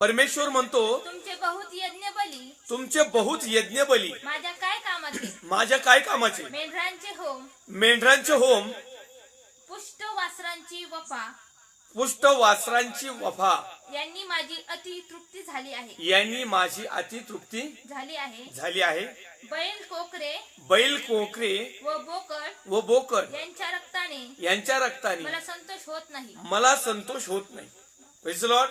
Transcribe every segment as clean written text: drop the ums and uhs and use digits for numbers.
परमेश्वर म्हणतो, तुमचे बहुत यज्ञ बली तुमचे बहुत यज्ञ बली माझ्या काय कामाचे? माझ्या काय कामाचे? मेंढरांचे होम, मेंढरांचे होम, पुष्ट वासरांची वफा पुष्ट वासरांची वफा यांनी माझी अति तृप्ती झाली आहे. यांनी माझी अति तृप्ती झाली आहे. झाली आहे. बैल कोकरे बैल कोकरे व बोकड व बोकड यांच्या रक्ताने यांच्या रक्ताने मला संतोष होत नाही. मला संतोष होत नाही. Praise the Lord.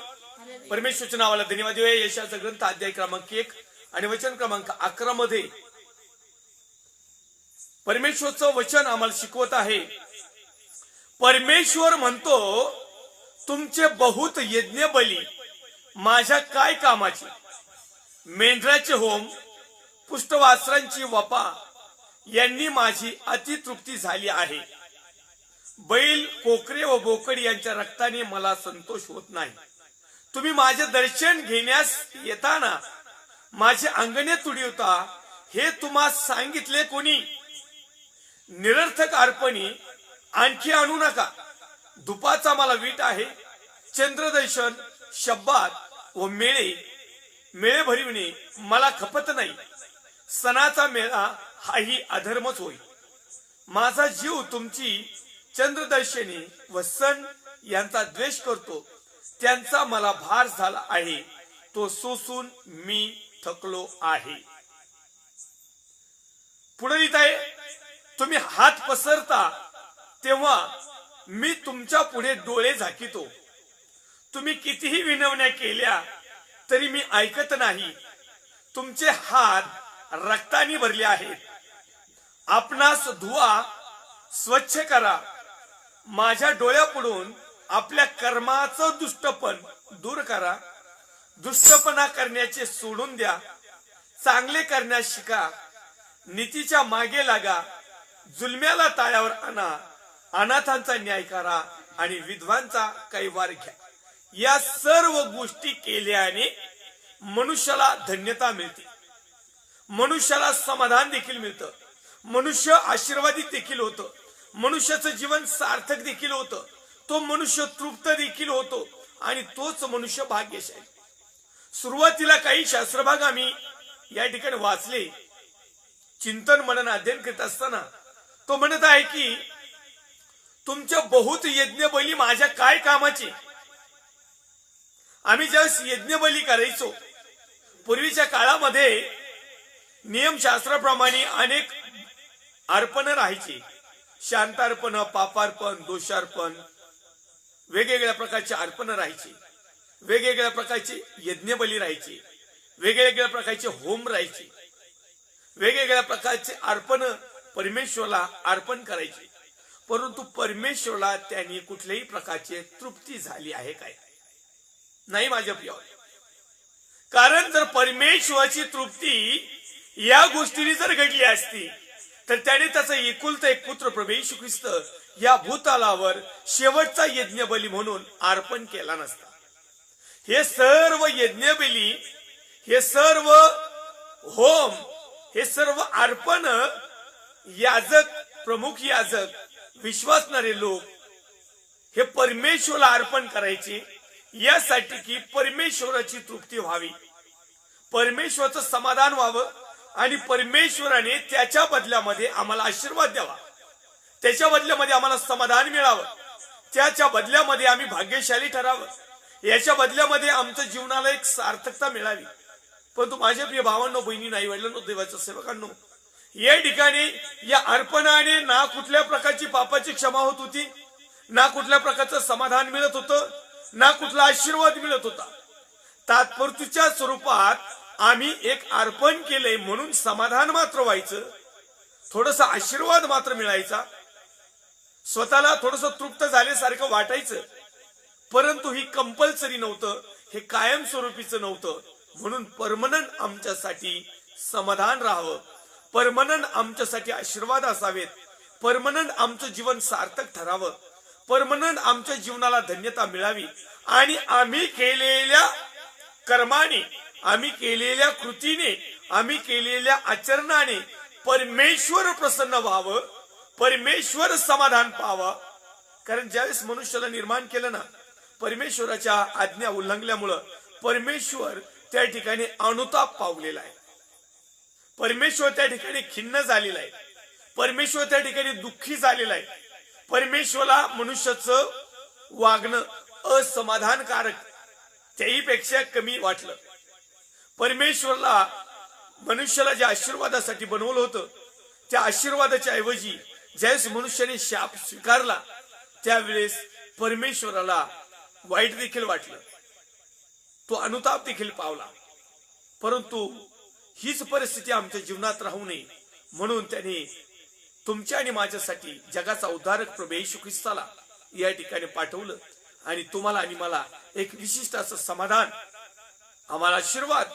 परमेश्वरच्या नावाला धन्यवाद देऊया. यशाचा ग्रंथ अध्याय क्रमांक 1 आणि वचन क्रमांक 11 मध्ये परमेश्वरचं वचन आम्हाला शिकवत आहे. परमेश्वर म्हणतो, तुमचे बहुत यज्ञ बली माझ्या काय कामाचे? मेंढराचे होम, पुष्टवासरांची वफा यांनी माझी अतितृप्ती झाली आहे. बैल कोकरे व बोकड यांच्या रक्ताने मला संतोष होत नाही. तुम्ही माझे दर्शन घेण्यास येताना माझे अंगणे तुडवता, हे तुम्हा सांगितले कोणी? निरर्थक अर्पणी आणखी आणू नका. धुपाचा मला वीट आहे. चंद्रदर्शन, शब्बात व मेळे भरविणे मला खपत नाही. सणाचा मेळा हाही अधर्मच होईल. माझा जीव तुमची चंद्रदर्शनी व सण यांचा द्वेष करतो. त्यांचा मला भार झाला आहे. तो सोसून मी थकलो आहे. पुढे लिहित आहे, तुम्ही हात पसरता तेव्हा मी तुमच्या पुढे डोळे झाकितो. तुम्ही कितीही विनवण्या केल्या तरी मी ऐकत नाही. तुमचे हात रक्ताने भरले आहेत. आपणास धुवा, स्वच्छ करा. माझ्या डोळ्यापुढून आपल्या कर्माचं दुष्टपण दूर करा. दुष्टपणा करण्याचे सोडून द्या. चांगले करण्यास शिका. नीतीच्या मागे लागा. जुलम्याला ताळ्यावर आणा. अनाथांचा न्याय करा आणि विधवांचा कैवार घ्या. या सर्व गोष्टी केल्याने मनुष्याला धन्यता मिळते. मनुष्याला समाधान देखील मिळतं. मनुष्य आशीर्वादित देखील होतं. मनुष्याचं जीवन सार्थक देखील होतं. तो मनुष्य तृप्त देखील होतो आणि तोच मनुष्य भाग्यशाली. सुरुवातीला काही शास्त्रभाग आम्ही या ठिकाणी वाचले. चिंतन मनन अध्ययन करीत असताना तो म्हणत आहे की, तुमच्या बहुत यज्ञ बली माझ्या काय कामाचे? आम्ही ज्यावेळेस यज्ञ बली करायचो, पूर्वीच्या काळामध्ये नियमशास्त्राप्रमाणे अनेक अर्पण राहायची. शांतार्पण, पापार्पण, दोषार्पण, वेगवेगळ्या प्रकारचे अर्पण राहायचे. वेगवेगळ्या प्रकारचे यज्ञ बली राहायचे. वेगवेगळ्या प्रकारचे होम राहायचे. वेगवेगळ्या प्रकारचे अर्पण परमेश्वराला अर्पण करायचे. परंतु परमेश्वराला त्यांनी कुठल्याही प्रकारची तृप्ती झाली आहे काय? नाही माझ्या प्रिय. कारण जर परमेश्वराची तृप्ती या गोष्टीने जर घडली असती तर त्याने त्याचा एकुलता एक पुत्र प्रभू येशू ख्रिस्त या भूतलावर शेवटचा यज्ञ बली म्हणून अर्पण केला नसता. हे सर्व यज्ञ बली, हे सर्व होम, हे सर्व अर्पण याजक, प्रमुख याजक, विश्वासणारे लोक हे परमेश्वराला अर्पण करायचे, यासाठी की परमेश्वराची तृप्ती व्हावी, परमेश्वराचं समाधान व्हावं आणि परमेश्वराने त्याच्या बदल्यामध्ये आम्हाला आशीर्वाद द्यावा. त्याच्या बदल्यामध्ये आम्हाला समाधान मिळावं. त्याच्या बदल्यामध्ये आम्ही भाग्यशाली ठरावं. याच्या बदल्यामध्ये आमच्या जीवनाला एक सार्थकता मिळावी. परंतु माझ्या प्रिय भावांनो, बहिणी, आई वडिलांनो, देवाच्या सेवकांनो, या ठिकाणी या अर्पणाने ना कुठल्या प्रकारची पापाची क्षमा होत होती, ना कुठल्या प्रकारचं समाधान मिळत होतं, ना कुठला आशीर्वाद मिळत होता. तात्पुरत्या स्वरूपात आम्ही एक अर्पण केलंय म्हणून समाधान मात्र व्हायचं, थोडस आशीर्वाद मात्र मिळायचा, स्वतःला थोडस तृप्त झाल्यासारखं वाटायचं. परंतु ही कंपल्सरी नव्हतं, हे कायमस्वरूपीचं नव्हतं. म्हणून परमनंट आमच्यासाठी समाधान राहावं, परमनंट आमच्यासाठी आशीर्वाद असावेत, परमनंट आमचं जीवन सार्थक ठरावं, परमनंट आमच्या जीवनाला धन्यता मिळावी आणि आम्ही केलेल्या कर्माने, आम्ही केलेल्या कृतीने, आम्ही केलेल्या आचरणाने परमेश्वर प्रसन्न व्हावं, परमेश्वर समाधान पाहावं. कारण ज्यावेळेस मनुष्याला निर्माण केलं ना, परमेश्वराच्या आज्ञा उल्लंघल्यामुळं परमेश्वर त्या ठिकाणी अनुताप पावलेला आहे. परमेश्वर त्या ठिकाणी खिन्न झालेला आहे. परमेश्वर त्या ठिकाणी दुःखी झालेला आहे. परमेश्वरला मनुष्याचं वागणं असमाधानकारक त्याही पेक्षा कमी वाटलं. परमेश्वरला मनुष्याला ज्या आशीर्वादासाठी बनवलं होतं त्या आशीर्वादाच्या ऐवजी ज्यावेळेस मनुष्याने शाप स्वीकारला त्यावेळेस परमेश्वराला वाईट देखील वाटलं. तो अनुताप देखील पावला. परंतु हीच परिस्थिती आमच्या जीवनात राहू नये म्हणून त्याने तुमच्या आणि माझ्यासाठी जगाचा उद्धारक प्रभू येशू ख्रिस्ताला या ठिकाणी पाठवलं आणि तुम्हाला आणि मला एक विशिष्ट असं समाधान, आम्हाला आशीर्वाद,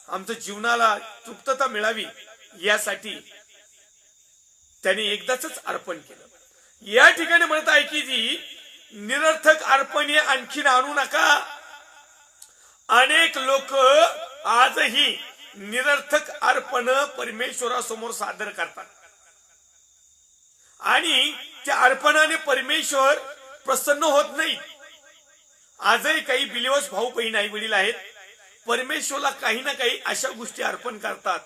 आमच्या जीवनाला तृप्तता मिळावी यासाठी त्याने एकदाच अर्पण केलं. या ठिकाणी म्हणत आहे की जी निरर्थक अर्पणे आणखीन आणू नका. अनेक लोक आजही निरर्थक अर्पण परमेश्वरासमोर सादर करतात आणि त्या अर्पणाने परमेश्वर प्रसन्न होत नाही. आजही काही बिलिव्हर्स भाऊ बहीण आई वडील आहेत, परमेश्वरला काही ना काही अशा गोष्टी अर्पण करतात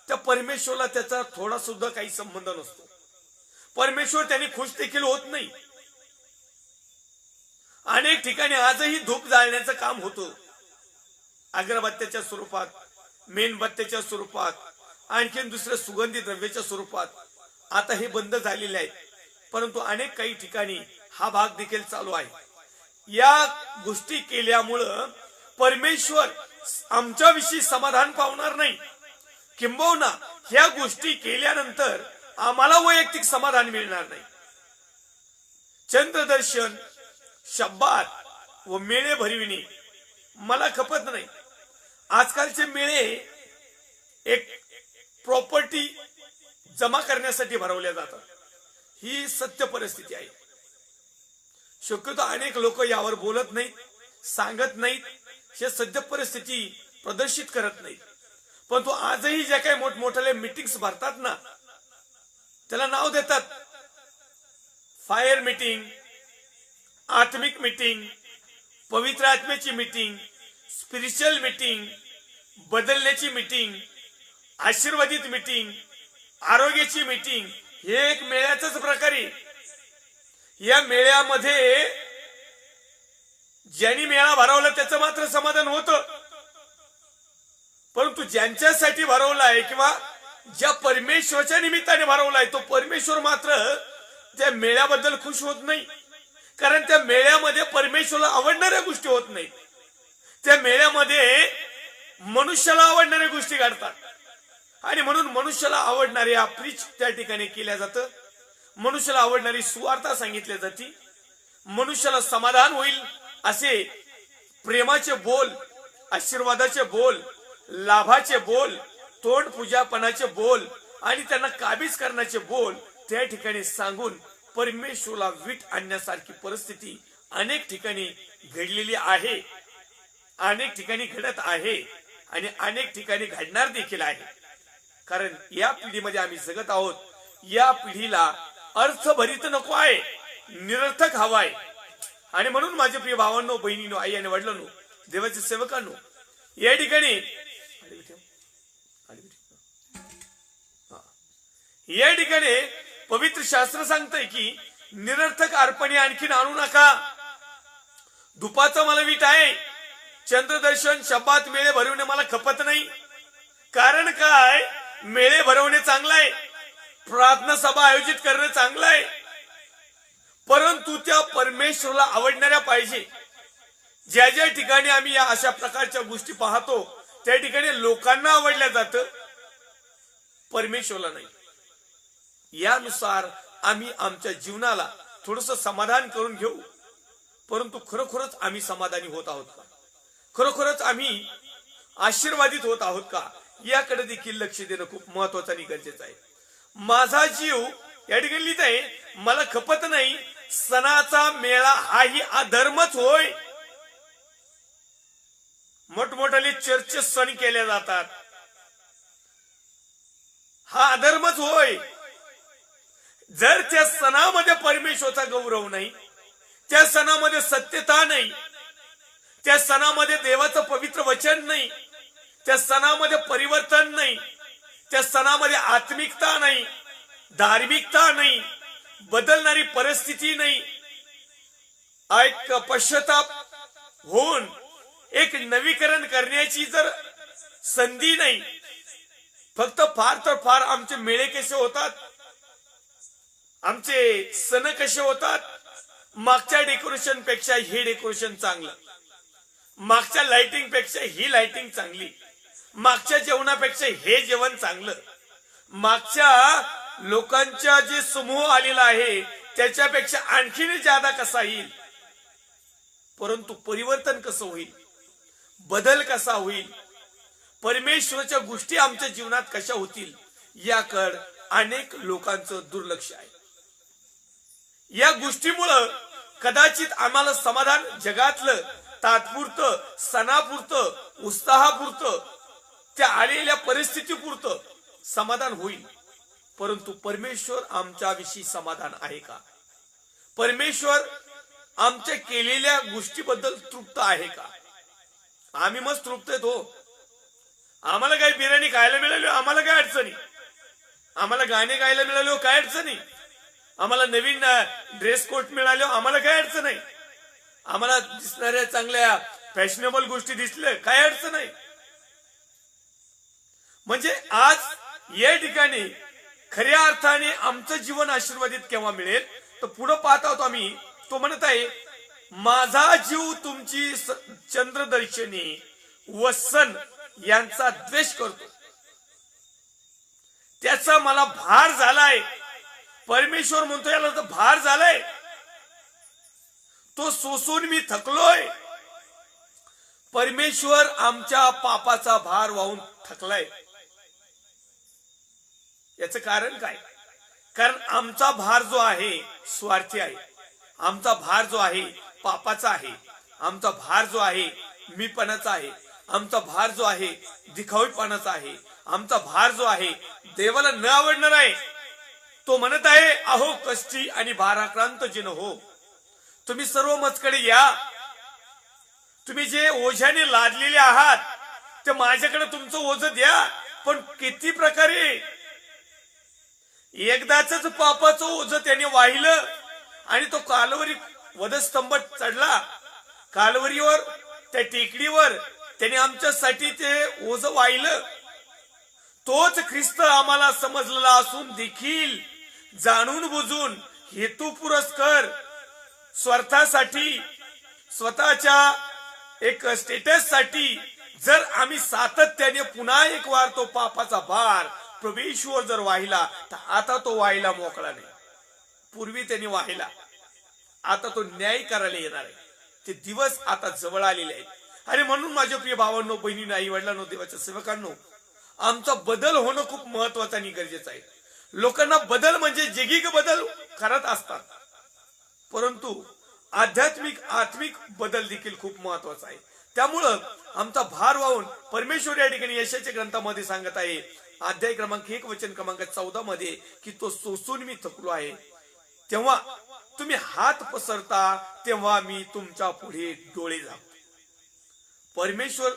त्या परमेश्वरला त्याचा थोडा सुद्धा काही संबंध नसतो. परमेश्वर त्याने खुश देखील होत नाही. अनेक ठिकाणी आजही धूप जाळण्याचं काम होतं, अगरबत्त्याच्या स्वरूपात, मेणबत्त्याच्या स्वरूपात, आणखीन दुसऱ्या सुगंधी द्रव्याच्या स्वरूपात. आता हे बंद झालेले आहे, परंतु अनेक काही ठिकाणी हा भाग देखील चालू आहे. या गोष्टी केल्यामुळं परमेश्वर आमच्याविषयी समाधान पावणार नाही, किंबहुना ह्या गोष्टी केल्यानंतर आम्हाला वैयक्तिक समाधान मिळणार नाही. चंद्रदर्शन, शब्बात व मेळे भरविणे मला खपत नाही. आजकालचे मेळे एक प्रॉपर्टी जमा करण्यासाठी भरवल्या जातात. ही सत्य परिस्थिती आहे. शक्यतो अनेक लोक यावर बोलत नाहीत, सांगत नाहीत, हे सत्य परिस्थिती प्रदर्शित करत नाहीत. परंतु आजही ज्या काही मोठमोठ्या मीटिंग्स भरतात ना, त्याला नाव देतात फायर मीटिंग, आत्मिक मीटिंग, पवित्र आत्म्याची मीटिंग, स्पिरिच्युअल मीटिंग, बदलण्याची मीटिंग, आशीर्वादित मीटिंग, आरोग्याची मीटिंग. हे एक मेळ्याचाच प्रकारे. या मेळ्यामध्ये ज्यांनी मेळा भरवला त्याचं मात्र समाधान होतं, परंतु ज्यांच्यासाठी भरवलाय किंवा ज्या परमेश्वराच्या निमित्ताने भरवलाय तो परमेश्वर मात्र त्या मेळ्याबद्दल खुश होत नाही. कारण त्या मेळ्यामध्ये परमेश्वराला आवडणाऱ्या गोष्टी होत नाहीत. त्या मेळ्यामध्ये मनुष्याला आवडणाऱ्या गोष्टी घडतात आणि म्हणून मनुष्याला आवडणाऱ्या प्रीच त्या ठिकाणी केल्या जातं. मनुष्याला आवडणारी सुवार्ता सांगितल्या जाते. मनुष्याला समाधान होईल असे प्रेमाचे बोल, आशीर्वादाचे बोल, लाभाचे बोल, तोंड पूजापणाचे बोल आणि त्यांना काबीज करण्याचे बोल त्या ठिकाणी सांगून परमेश्वराला वीट आणण्यासारखी परिस्थिती अनेक ठिकाणी घडलेली आहे, अनेक ठिकाणी घडत आहे आणि अनेक ठिकाणी घडणार देखील आहे. कारण या पिढीमध्ये आम्ही जगत आहोत. या पिढीला अर्थभरित नको आहे, निरर्थक हवाय. आणि म्हणून माझे प्रिय भावांनो, बहिणींनो, आई आणि वडिलांनो, देवाचे सेवकांनो, या ठिकाणी पवित्र शास्त्र सांगतंय की निरर्थक अर्पणे आणखीन आणू नका. धुपाचं मला वीट आहे, चंद्रदर्शन, शब्बात, मेळे भरवणे मला खपत नाही. कारण काय, मेळे भरवणे चांगलं आहे, प्रार्थना सभा आयोजित करणं चांगलं आहे, परंतु त्या परमेश्वराला आवडणाऱ्या पाहिजे. ज्या ज्या ठिकाणी आम्ही या अशा प्रकारच्या गोष्टी पाहतो त्या ठिकाणी लोकांना आवडल्या जातं, परमेश्वराला नाही. यानुसार आम्ही आमच्या जीवनाला थोडस समाधान करून घेऊ, परंतु खरोखरच आम्ही समाधानी होत आहोत का? खरोखरच आम्ही आशीर्वादित होत आहोत का? याकडे देखील लक्ष देणं खूप महत्वाचं आणि गरजेचं आहे. माझा जीव या ठिकाणी लिहित आहे, मला खपत नाही सणाचा मेळा हाही अधर्मच होय. मोठमोठाले चर्चेत सण केले जातात, हा अधर्मच होय. जर त्या सणामध्ये परमेश्वराचा गौरव नाही, त्या सणामध्ये सत्यता नाही, त्या सणामध्ये देवाचं पवित्र वचन नाही, त्या सणामध्ये परिवर्तन नाही, त्या सणामध्ये आत्मिकता नाही, धार्मिकता नाही, बदलणारी परिस्थिती नाही, एक पश्चाताप होऊन एक नवीकरण करण्याची जर संधी नाही, फक्त फार तर फार आमचे मेळे कसे होतात, आमचे सण कसे होतात, मागच्या डेकोरेशन पेक्षा हे डेकोरेशन चांगलं, मागच्या लाइटिंग पेक्षा ही लाइटिंग चांगली, मागच्या जेवणापेक्षा हे जेवण चांगलं, मागच्या लोकांचा जे समूह आलेला आहे त्याच्यापेक्षा आणखीन जादा कसा येईल, परंतु परिवर्तन कसं होईल, बदल कसा होईल, परमेश्वराच्या गोष्टी आमच्या जीवनात कशा होतील, याकडे अनेक लोकांचं दुर्लक्ष आहे. या गोष्टीमुळं कदाचित आम्हाला समाधान जगातलं तात्पुरतं, सणापुरतं, उत्साहापुरतं, त्या आलेल्या परिस्थितीपुरतं समाधान होईल, परंतु परमेश्वर आमच्याविषयी समाधान आहे का? परमेश्वर आमच्या केलेल्या गोष्टीबद्दल तृप्त आहे का? आम्ही मस्त तृप्त आहेत हो. आम्हाला काही बिर्याणी खायला मिळाली आम्हाला काय अडचणी, आम्हाला गाणे गायला मिळाले काय अडचणी, आम्हाला नवीन ड्रेस कोट मिळाले आम्हाला काय अडचण नाही, आम्हाला दिसणाऱ्या चांगल्या फॅशनेबल गोष्टी दिसल्या काय अडचण नाही. म्हणजे आज या ठिकाणी खऱ्या अर्थाने आमचं जीवन आशीर्वादित केव्हा मिळेल, तर पुढे पाहत आहोत आम्ही. तो म्हणत आहे, माझा जीव तुमची चंद्रदर्शनी व सन यांचा द्वेष करतो, त्याचा मला भार झालाय. परमेश्वर म्हणतो याला तर भार झालाय, तो सोसून मी थकलोय. परमेश्वर आमच्या पापाचा भार वाहून थकलाय. याचं कारण काय? कारण आमचा भार जो आहे स्वार्थी आहे, आमचा भार जो आहे पापाचा आहे, आमचा भार जो आहे मीपणाचा आहे, आमचा भार जो आहे दिखाऊपणाचा आहे, आमचा भार जो आहे देवाला न आवडणार आहे. तो म्हणत आहे, अहो कष्टी आणि भाराक्रांत जिन हो, तुम्ही सर्व मजकडे या, तुम्ही जे ओझ्याने लादलेले आहात ते माझ्याकडे तुमचं ओझ द्या. पण किती प्रकारे एकदाच पापाचं ओझ त्याने वाहिलं आणि तो कालवरी वधस्तंभ चढला, कालवरीवर त्या टेकडीवर त्याने आमच्यासाठी ते ओझ वाहिलं. तोच ख्रिस्त आम्हाला समजलेला असून देखील जाणून बुजून हेतू पुरस्कर स्वार्थासाठी, स्वतःच्या एक स्टेटस साठी जर आम्ही सातत्याने पुन्हा एक वार तो पापाचा भार प्रभेश्वर जर वाहिला, तर आता तो वाहिला मोकळा नाही. पूर्वी त्यांनी वाहिला, आता तो न्याय करायला येणार आहे. ते दिवस आता जवळ आलेले आहेत. आणि म्हणून माझ्या प्रिय भावांनो, बहिणींनो, आई वडिलांनो, देवाच्या सेवकांनो, आमचा बदल होणं खूप महत्वाचं आणि गरजेचं आहे. लोकांना बदल म्हणजे जैगिक बदल करत असतात, परंतु आत्मिक बदल देखील खूप महत्वाचा आहे. त्यामुळं आमचा भार वाहून परमेश्वर या ठिकाणी यशाच्या ग्रंथामध्ये सांगत आहे, अध्याय क्रमांक 1 वचन क्रमांक 14 मध्ये, की तो सोसून मी थकलो आहे. तेव्हा तुम्ही हात पसरता तेव्हा मी तुमच्या पुढे डोळे झाकतो. परमेश्वर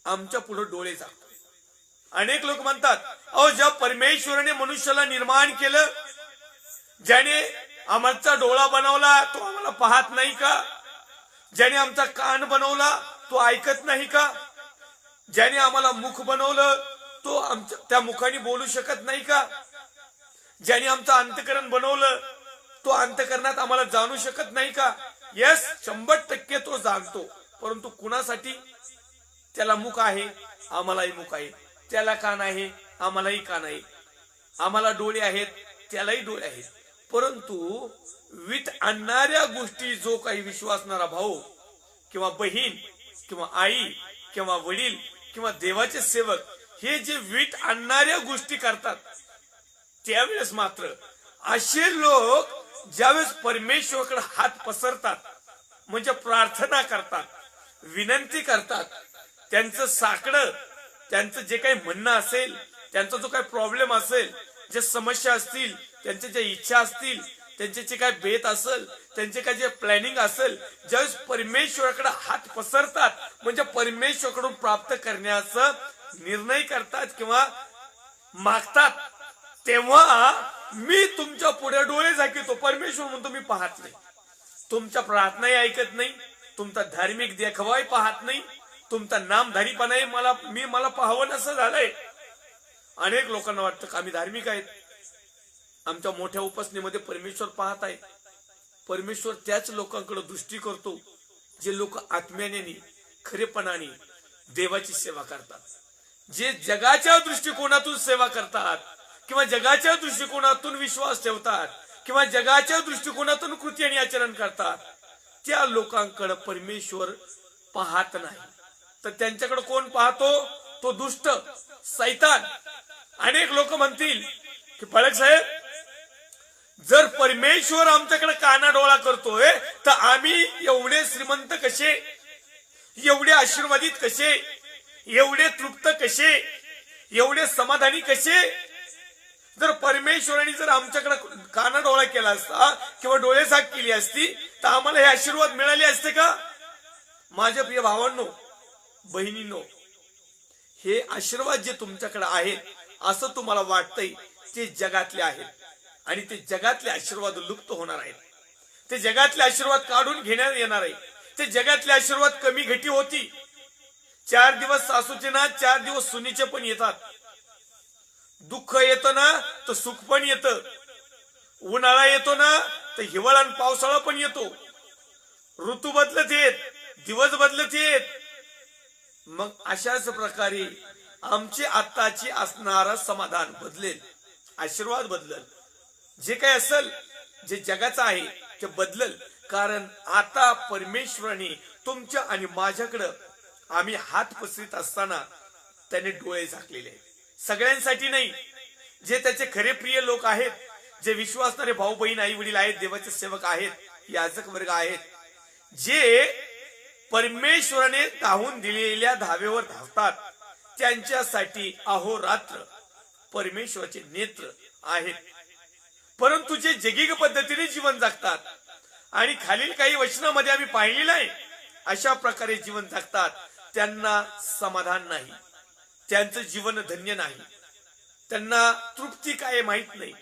आमच्या पुढे डोळे झाकतो. अनेक लोक म्हणतात, अहो ज्या परमेश्वराने मनुष्याला निर्माण केलं, ज्याने आमचा डोळा बनवला तो आम्हाला पाहत नाही का? ज्याने आमचा कान बनवला तो ऐकत नाही का? ज्याने आम्हाला मुख बनवलं तो आमच्या त्या मुखाने बोलू शकत नाही का? ज्याने आमचं अंतकरण बनवलं तो अंतकरणात आम्हाला जाणू शकत नाही का? यस, 100% तो जाणतो. परंतु कुणासाठी? त्याला मुख आहे, आम्हालाही मुख आहे. त्याला कान आहे, आम्हालाही कान आहे. आम्हाला डोळे आहेत, त्यालाही डोळे आहेत. परंतु वीट आणणाऱ्या गोष्टी जो काही विश्वासणारा भाऊ किंवा बहीण किंवा आई किंवा वडील किंवा देवाचे सेवक हे जे वीट आणणाऱ्या गोष्टी करतात, त्यावेळेस मात्र असे लोक ज्यावेळेस परमेश्वराकडे हात पसरतात, म्हणजे प्रार्थना करतात, विनंती करतात, त्यांचं साकडं, त्यांचं जे काही म्हणणं असेल, त्यांचा जो काही प्रॉब्लेम असेल, जे समस्या असतील, त्यांच्या ज्या इच्छा असतील, त्यांचे जे काय बेत असेल, त्यांचे काय जे प्लॅनिंग असेल, ज्यावेळेस परमेश्वराकडे हात पसरतात म्हणजे परमेश्वराकडून प्राप्त करण्याचा निर्णय करतात किंवा मागतात, तेव्हा मी तुमच्या पुढे डोळे झाकीतो. परमेश्वर म्हणतो मी पाहत नाही, तुमच्या प्रार्थनाही ऐकत नाही, तुमचा धार्मिक देखावाही पाहत नाही, तुमचा नामधारीपणाही मला पाहावं असं झालंय. अनेक लोकांना वाटतं की आम्ही धार्मिक आहेत, आमच्या मोठ्या उपासनेमध्ये परमेश्वर पाहत आहे. परमेश्वर त्याच लोकांकडे दृष्टी करतो जे लोक आत्म्याने खरेपणाने देवाची सेवा करतात, जे जगाच्या दृष्टिकोनातून सेवा करतात किंवा जगाच्या दृष्टिकोनातून विश्वास ठेवतात किंवा जगाच्या दृष्टिकोनातून कृती आणि आचरण करतात. त्या लोकांकडे परमेश्वर पाहत नाही. तर त्यांच्याकडे कोण पाहतो? तो दुष्ट सैतान. अनेक लोक म्हणतील की फळक साहेब, जर परमेश्वर आमच्याकडे कानाडोळा करतोय तर आम्ही एवढे श्रीमंत कसे, एवढे आशीर्वादित कसे, एवढे तृप्त कसे, एवढे समाधानी कसे? जर परमेश्वराने जर आमच्याकडे कानाडोळा केला असता किंवा डोळे झाक केली असती तर आम्हाला हे आशीर्वाद मिळाले असते का? माझ्या प्रिय भावांनो, बहिणींनो, हे आशीर्वाद जे तुमच्याकडे आहेत असं तुम्हाला वाटतंय ते जगातले आहेत आणि ते जगातले आशीर्वाद लुप्त होणार आहेत. ते जगातले आशीर्वाद काढून घेण्यात येणार आहे. ते जगातले आशीर्वाद कमी घटी होती. 4 दिवस सासूचे ना 4 दिवस सुनीचे पण येतात. दुःख येतं ना तर सुख पण येतं. उन्हाळा येतो ना तर हिवाळा आणि पावसाळा पण येतो. ऋतू बदलत येत, दिवस बदलत येत. मग अशाच प्रकारे आमची आत्ताची असणारा समाधान बदलेल, आशीर्वाद बदलेल, जे काही असेल जे जगाचं आहे ते बदलेल. कारण आता परमेश्वराने तुमच्या आणि माझ्याकडं आम्ही हात पसरीत असताना त्याने डोळे झाकलेले आहेत. सगळ्यांसाठी नाही, जे त्याचे खरे प्रिय लोक आहेत, जे विश्वासणारे भाऊ बहीण आई वडील आहेत, देवाचे सेवक आहेत, याजक वर्ग आहेत, जे परमेश्वराने धावून दिलेल्या धावेवर धावतात, त्यांच्यासाठी अहोरात्र परमेश्वराचे नेत्र आहेत. परंतु जे जगिक पद्धतीने जीवन जगतात आणि खालील काही वचनामध्ये आम्ही पाहिलेलं आहे अशा प्रकारे जीवन जगतात, त्यांना समाधान नाही, त्यांचं जीवन धन्य नाही, त्यांना तृप्ती काय माहित नाही,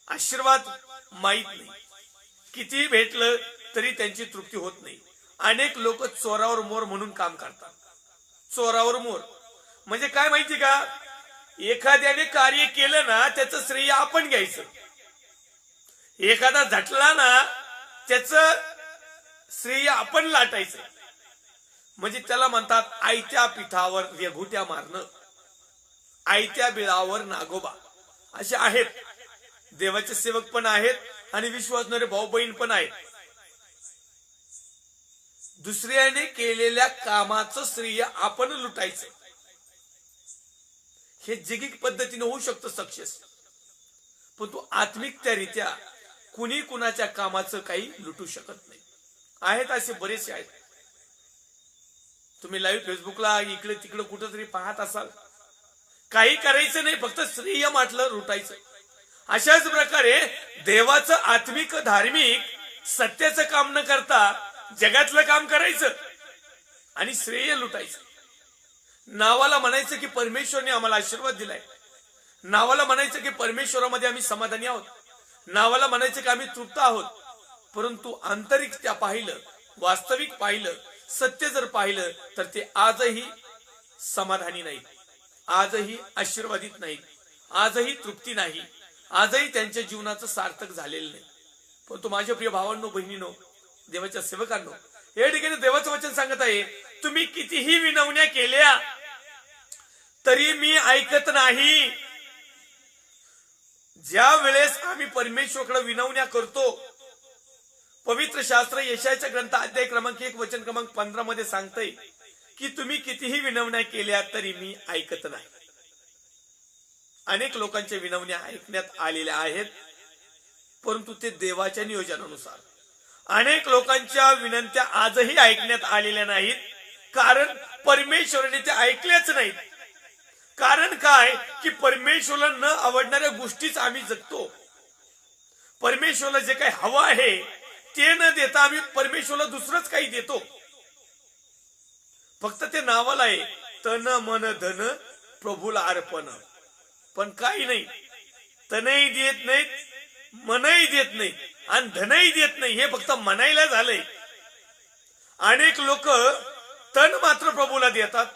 आशीर्वाद माहित नाही. किती भेटलं तरी त्यांची तृप्ती होत नाही. अनेक लोक चोरावर मोर म्हणून काम करतात. चोरावर मोर म्हणजे काय माहिती का? एखाद्याने कार्य केलं ना त्याचं श्रेय आपण घ्यायचं. एखादा झटला ना त्याचं श्रेय आपण लाटायचं. म्हणजे त्याला म्हणतात आयत्या पिठावर वेघुट्या मारणं, आयत्या बिळावर नागोबा. असे आहेत. देवाचे सेवक पण आहेत आणि विश्वासणारे भाऊ बहीण पण आहेत. दुसऱ्याने केलेल्या कामाचं श्रेय आपण लुटायचं. हे जगिक पद्धतीने होऊ शकतं सक्सेस, पण तो आत्मिकरित्या कुणी कुणाच्या कामाचं काही लुटू शकत नाही. आहेत असे बरेचसे आहेत. तुम्ही लाईव्ह फेसबुकला इकडे तिकडे कुठेतरी पाहत असाल. काही करायचं नाही, फक्त श्रेय म्हटलं लुटायचं. अशाच प्रकारे देवाचं आत्मिक धार्मिक सत्याचं काम न करता जगातलं काम करायचं आणि श्रेय लुटायचं. नावाला म्हणायचं की परमेश्वरने आम्हाला आशीर्वाद दिलाय, नावाला म्हणायचं की परमेश्वरामध्ये आम्ही समाधानी आहोत, नावाला म्हणायचं की आम्ही तृप्त आहोत. परंतु आंतरिक त्या पाहिलं, वास्तविक पाहिलं, सत्य जर पाहिलं तर ते आजही समाधानी नाहीत, आजही आशीर्वादित नाहीत, आजही तृप्ती नाही, आजही त्यांच्या जीवनाचं सार्थक झालेलं नाही. परंतु माझ्या प्रिय भावांनो, बहिणींनो, देवाच्या सेवकांनो, या ठिकाणी देवाचं वचन सांगत आहे, तुम्ही कितीही विनवण्या केल्या तरी मी ऐकत नाही. ज्या वेळेस आम्ही परमेश्वराकडे विनवण्या करतो, पवित्र शास्त्र यशायाच्या ग्रंथ अध्याय क्रमांक 1 वचन क्रमांक 15 मध्ये सांगतंय की तुम्ही कितीही विनवण्या केल्या तरी मी ऐकत नाही. अनेक लोकांच्या विनवण्या ऐकण्यात आलेल्या आहेत, परंतु ते देवाच्या नियोजनानुसार. अनेक लोकांच्या विनंत्या आजही ऐकण्यात आलेल्या नाहीत, कारण परमेश्वराने ते ऐकल्याच नाहीत. कारण काय की परमेश्वराला न आवडणाऱ्या गोष्टीच आम्ही जगतो. परमेश्वराला जे काही हवं आहे ते न देता आम्ही परमेश्वराला दुसरंच काही देतो. फक्त ते नावाला आहे तन मन धन प्रभूला अर्पण. पण काही नाही, तनही देत नाहीत, मनही देत नाही आणि धनही देत नाही. हे फक्त म्हणायला झालंय. अनेक लोक तन मात्र प्रभूला देतात,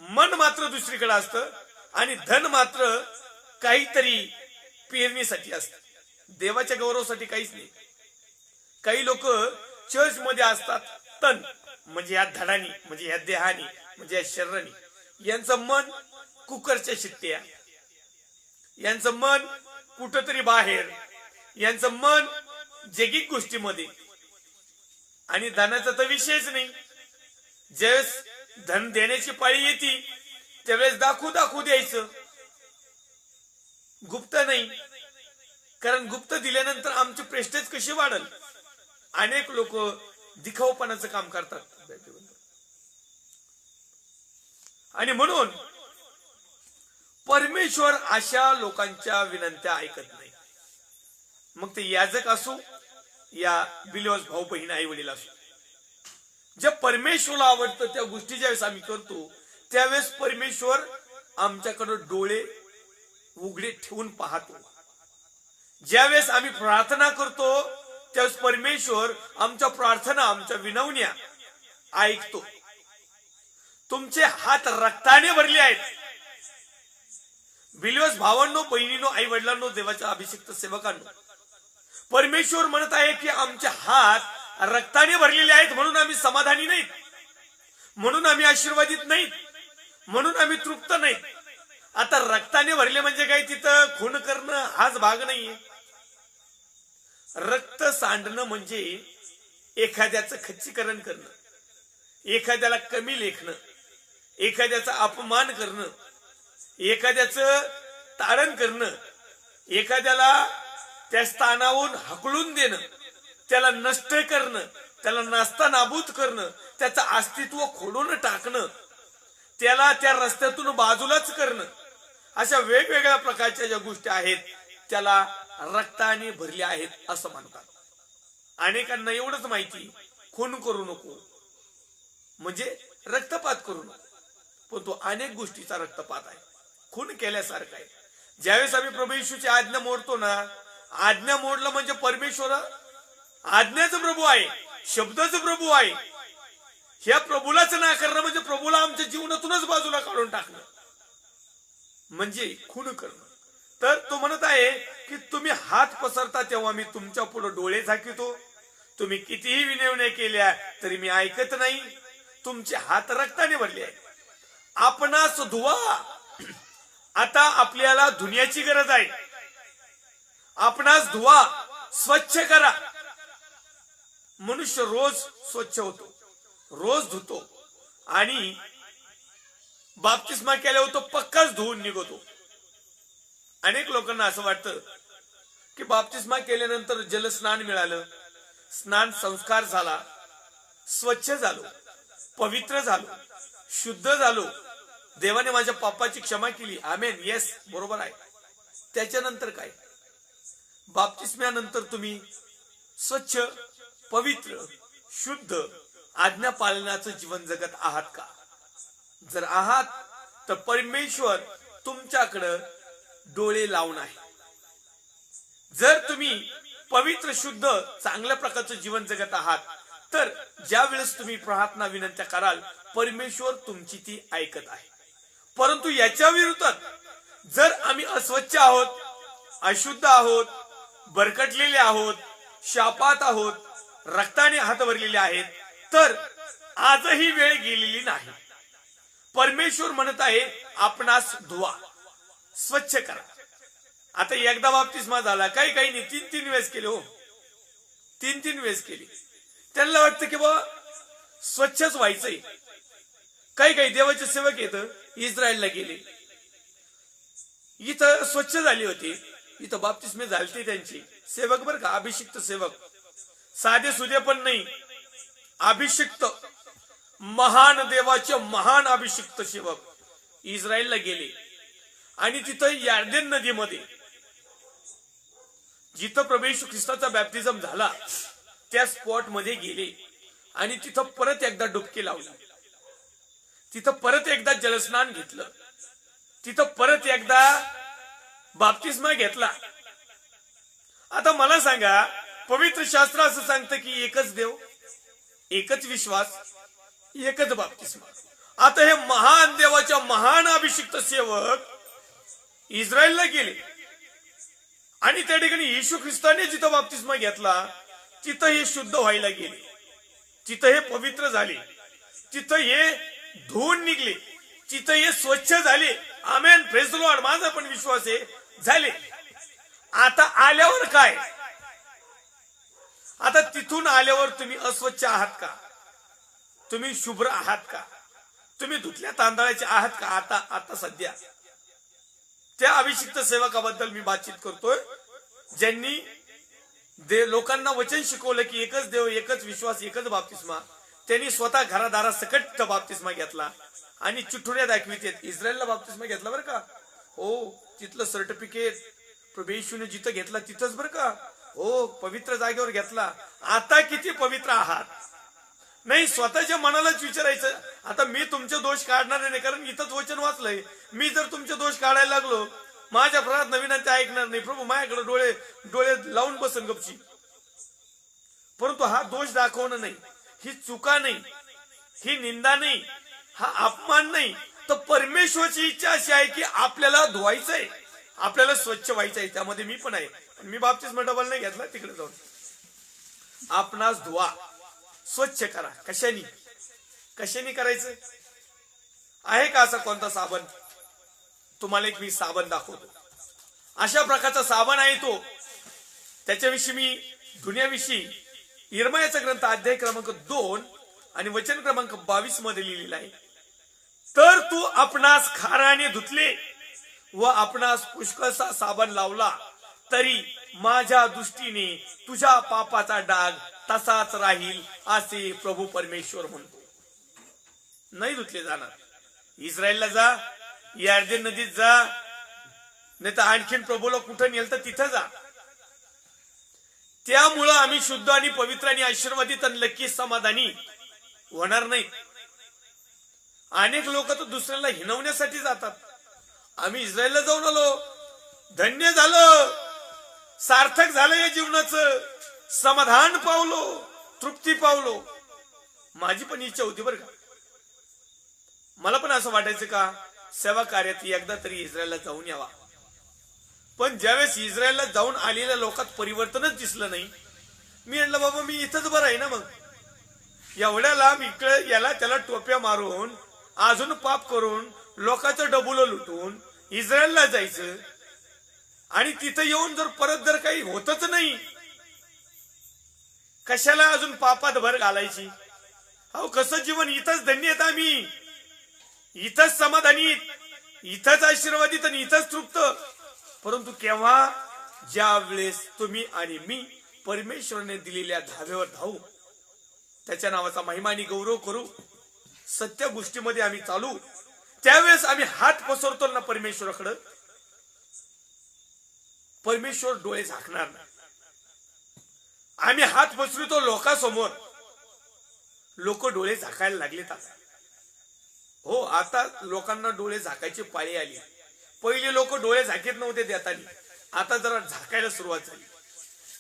मन मात्र दुसरीकडे असतं आणि धन मात्र काहीतरी पेरणीसाठी असतं, देवाच्या गौरवासाठी काहीच नाही. काही लोक चर्च मध्ये असतात, तन म्हणजे या धडानी, म्हणजे या देहानी, म्हणजे या शरीरानी. यांचं मन कुकरच्या शिट्ट्या, यांचं मन कुठंतरी बाहेर, यांचं मन जगिक गोष्टीमध्ये. आणि धनाचा तर विषयच नाही. ज्यावेळेस धन देण्याची पाळी येते त्यावेळेस दाखवू द्यायचं, गुप्त नाही. कारण गुप्त दिल्यानंतर आमची प्रेस्टेज कशी वाढल. अनेक लोक दिखाऊपणाचं काम करतात आणि म्हणून परमेश्वर अशा लोकांच्या विनंत्या ऐकत नाही. मग ते याजक असो या बिलीवर्स भाऊ बहीण आई वडील असो, जे परमेश्वराला आवडतं त्या गोष्टी ज्यावेळेस आम्ही करतो त्यावेळेस परमेश्वर आमच्याकडे डोळे उघडे ठेवून पाहतो. ज्यावेळेस आम्ही प्रार्थना करतो त्यावेळेस परमेश्वर आमच्या प्रार्थना, आमच्या विनवण्या ऐकतो. तुमचे हात रक्ताने भरले आहेत. बिलीवर्स भावांनो, बहिणींनो, आई वडिलांनो, देवाच्या अभिषिक्त सेवकांनो, परमेश्वर म्हणत आहे की आमचे हात रक्ताने भरलेले आहेत म्हणून आम्ही समाधानी नाहीत, म्हणून आम्ही आशीर्वादित नाहीत, म्हणून आम्ही तृप्त नाहीत. आता रक्ताने भरले म्हणजे काय, तिथं खून करणं हाच भाग नाहीये. रक्त सांडणं म्हणजे एखाद्याचं खच्चीकरण करणं, एखाद्याला कमी लेखणं, एखाद्याचा अपमान करणं, एखाद्याचं ताडण करणं, एखाद्याला त्या स्थानावरून हकलून देणं, त्याला नष्ट करणं, त्याला नास्ता नाबूद करणं, त्याचं अस्तित्व खोडून टाकणं, त्याला त्या रस्त्यातून बाजूलाच करणं. अशा वेगवेगळ्या प्रकारच्या ज्या गोष्टी आहेत त्याला रक्ताने भरल्या आहेत असं म्हणतात. अनेकांना एवढंच माहिती, खून करू नको म्हणजे रक्तपात करू नको, पण तो अनेक गोष्टीचा रक्तपात आहे, खून केल्यासारखा आहे. ज्यावेळेस आम्ही प्रभू येशूची आज्ञा मोडतो ना, आज्ञा मोडलं म्हणजे परमेश्वर आज्ञाचं प्रभू आहे, शब्दाचं प्रभू आहे. ह्या प्रभूलाच नाकारणं म्हणजे प्रभूला आमच्या जीवनातूनच बाजूला काढून टाकणं म्हणजे खून करणं. तर तो म्हणत आहे की तुम्ही हात पसरता तेव्हा मी तुमच्या पुढे डोळे झाकितो. तुम्ही कितीही विनवण्या केल्या तरी मी ऐकत नाही. तुमचे हात रक्ताने भरले आहेत. आपणास धुवा. आता आपल्याला धुण्याची गरज आहे. आपणास धुवा, स्वच्छ करा. मनुष्य रोज स्वच्छ होतो, रोज धुतो आणि बाप्तिस्मा केल्यावर तो पक्काच धुवून निघतो. अनेक लोकांना असं वाटतं की बाप्तिस्मा केल्यानंतर जलस्नान मिळालं, स्नान संस्कार झाला, स्वच्छ झालो, पवित्र झालो, शुद्ध झालो, देवाने माझ्या पापाची क्षमा केली. आमेन, येस, बरोबर आहे. त्याच्यानंतर काय? बाप्तिस्म्यानंतर तुम्ही स्वच्छ, पवित्र, शुद्ध, आज्ञा पालनाचं जीवन जगत आहात का? जर आहात तर परमेश्वर तुमच्याकडे डोळे लावून आहे. जर तुम्ही पवित्र, शुद्ध, चांगल्या प्रकारचं जीवन जगत आहात तर ज्या वेळेस तुम्ही प्रार्थना विनंत्या कराल परमेश्वर तुमची ती ऐकत आहे. परंतु याच्या विरुद्धात जर आम्ही अस्वच्छ आहोत, अशुद्ध आहोत, बरकटलेले आहोत, शापात आहोत, रक्ताने हात भरलेले आहेत तर आजही वेळ गेलेली नाही. परमेश्वर म्हणत आहे आपणास धुवा, स्वच्छ करा. आता एकदा बाप्तिस्मा झाला, काही तीन वेळेस केले. हो, तीन वेळेस केली. त्यांना वाटतं की बा स्वच्छच व्हायचंय. काही देवाचे सेवक येत इस्रायलला गेले, इथं स्वच्छ झाली होती, इथं बाप्तिस्मे झालते त्यांची. सेवक बर का, अभिषिक्त सेवक, साधे सुधे पण नाही, अभिषिक्त, महान देवाचे महान अभिषिक्त सेवक इस्रायलला गेले आणि तिथं यार्देन नदीमध्ये जिथं प्रभू येशू ख्रिस्ताचा बॅप्टिझम झाला त्या स्पॉट मध्ये गेले आणि तिथं परत एकदा डुबकी लावली, तिथं परत एकदा जलस्नान घेतलं, तिथं परत एकदा बाप्तिस्मा घेतला. आता मला सांगा, पवित्र शास्त्र असं सांगतं की एकच देव, एकच विश्वास, एकच बाप्तिस्मा. आता हे महान देवाच्या महान अभिषिक्त सेवक इस्रायलला गेले आणि त्या ठिकाणी येशू ख्रिस्ताने जिथं बाप्तिस्मा घेतला तिथं हे शुद्ध व्हायला गेले, तिथं हे पवित्र झाले, तिथं हे धुवून निघले, तिथं हे स्वच्छ झाले. आमेन, प्रेज द लॉर्ड. माझा पण विश्वास आहे झाले. आता आल्यावर काय? आता तिथून आल्यावर तुम्ही अस्वच्छ आहात का? तुम्ही शुभ्र आहात का? तुम्ही धुतल्या तांदळाचे आहात का? आता सध्या त्या अभिषिक्त सेवकाबद्दल मी बातचीत करतोय, ज्यांनी लोकांना वचन शिकवलं की एकच देव, एकच विश्वास, एकच बाप्तिस्मा. त्यांनी स्वतः घरादारा सकट बाप्तिस्मा घेतला आणि चिठ्ठ्या दाखवित इस्रायलला बाप्तिस्मा घेतला बरं का. हो, तिथलं सर्टिफिकेट प्रभू येशूने जिथं घेतला तिथंच बरं का. हो, पवित्र जागेवर घेतला. आता किती पवित्र आहात? नाही, स्वतःच्या मनालाच विचारायचं. आता मी तुमचे दोष काढणार नाही, कारण इथंच वचन वाचलंय. मी जर तुमचे दोष काढायला लागलो, माझ्या प्रार्थना विनंती ऐकणार नाही. प्रभू माझ्याकडे डोळे लावून बसन गपची. परंतु हा दोष दाखवणं नाही, ही चुका नाही, ही निंदा नाही, हा अपमान नाही. तर परमेश्वरची इच्छा अशी आहे की आपल्याला धुवायचंय, आपल्याला स्वच्छ व्हायचंय. त्यामध्ये मी पण आहे. मी बाप्तिस्मा डबल नाही घेतला, तिकडे जाऊन आपणास धुवा, स्वच्छ करा. कशाने करायचं? आहे का असा कोणता साबण? तुम्हाला एक मी साबण दाखवतो. अशा प्रकारचा साबण आहे तो. त्याच्याविषयी मी धुण्याविषयी यिर्मयाचा ग्रंथ अध्याय क्रमांक 2 आणि वचन क्रमांक 22 मध्ये लिहिलेला आहे. तर तू आपणास खाराने धुतले व आपणास पुष्कळसा साबण लावला तरी माझ्या दृष्टीने तुझ्या पापाचा डाग तसाच राहील, असे प्रभू परमेश्वर म्हणतो. नाही धुतले जाणार. इस्रायलला जा, यर्दन नदीत जा, नाही तर आणखीन प्रभूला कुठं नेल तर तिथं जा. त्यामुळं आम्ही शुद्ध आणि पवित्र आणि आशीर्वादित आणि लक्की समाधानी होणार नाही. अनेक लोक तर दुसऱ्याला हिनवण्यासाठी जातात. आम्ही इस्रायलला जाऊन आलो, धन्य झालं, सार्थक झालं या जीवनाचं, समाधान पावलो, तृप्ती पावलो. माझी पण इच्छा होती बरं का. मला पण असं वाटायचं का सेवा कार्यात एकदा तरी इस्रायलला जाऊन यावा. पण ज्यावेळेस इस्रायलला जाऊन आलेल्या लोकात परिवर्तनच दिसलं नाही, मी म्हटलं बाबा मी इथंच बरं आहे ना. मग एवढ्या लांब इकडे याला त्याला टोप्या मारून, अजून पाप करून, लोकांचं डबुलं लुटून इस्रायलला जायचं आणि तिथं येऊन जर परत जर काही होतच नाही, कशाला अजून पापात भर घालायची? अहो, कसं जीवन इथंच धन्य येत, आम्ही इथंच समाधानी, इथंच आशीर्वादित आणि इथंच तृप्त. परंतु केव्हा? ज्या वेळेस तुम्ही आणि मी परमेश्वराने दिलेल्या धाब्यावर धावू, त्याच्या नावाचा महिमा आणि गौरव करू, सत्य गोष्टीमध्ये आम्ही चालू, त्यावेळेस आम्ही हात पसरतो ना परमेश्वराकडे, परमेश्वर डोळे झाकणार नाही. आम्ही हात पसरतो लोकांसमोर, लोक डोळे झाकायला लागलेत. हो, आता लोकांना डोळे झाकायची पाळी आली. पहिले लोक डोळे झाकीत नव्हते देताना, आता जरा झाकायला सुरुवात झाली.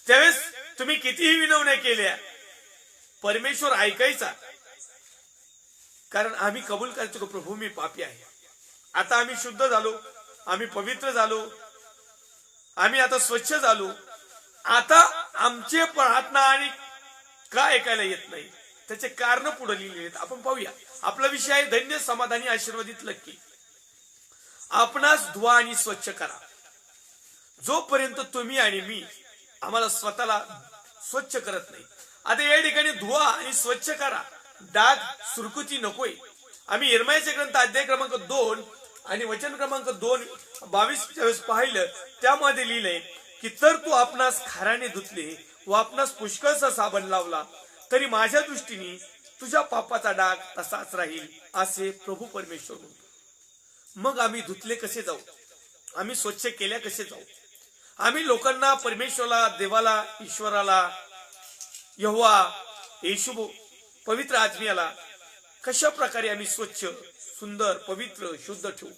त्यावेळेस तुम्ही कितीही विनवण्या केल्या, परमेश्वर ऐकायचा. कारण आम्ही कबूल करायचो की प्रभू मी पापी आहे. आता आम्ही शुद्ध झालो, आम्ही पवित्र झालो, आम्ही आता स्वच्छ झालो. आता आमचे प्रार्थना आणि का ऐकायला येत नाही, त्याचे कारण पुढे लिहिलेले आहेत. आपण पाहूया. आपला विषय आहे धन्य, समाधानी, आशीर्वादित, लक्की. आपणास धुवा आणि स्वच्छ करा. जोपर्यंत तुम्ही आणि मी आम्हाला स्वतःला स्वच्छ करत नाही. आता या ठिकाणी धुवा आणि स्वच्छ करा, डाग सुरकुती नकोय. आम्ही यिर्मयाचा ग्रंथ अध्याय क्रमांक 2 आणि वचन क्रमांक 22 पाहिलं, त्यामध्ये लिहिलंय की तर तू आपणास खाराने धुतले व आपणास पुष्कळसा साबण लावला तरी माझ्या दृष्टीने तुझ्या पापाचा डाग तसाच राहील, असे प्रभू परमेश्वर म्हणतो. मग आम्ही धुतले कसे जाऊ? आम्ही स्वच्छ केल्या कसे जाऊ? आम्ही लोकांना परमेश्वराला, देवाला, ईश्वराला, यहोवा, येशू, पवित्र आत्म्याला कशा प्रकारे आम्ही स्वच्छ, सुंदर, पवित्र, शुद्ध ठेवू.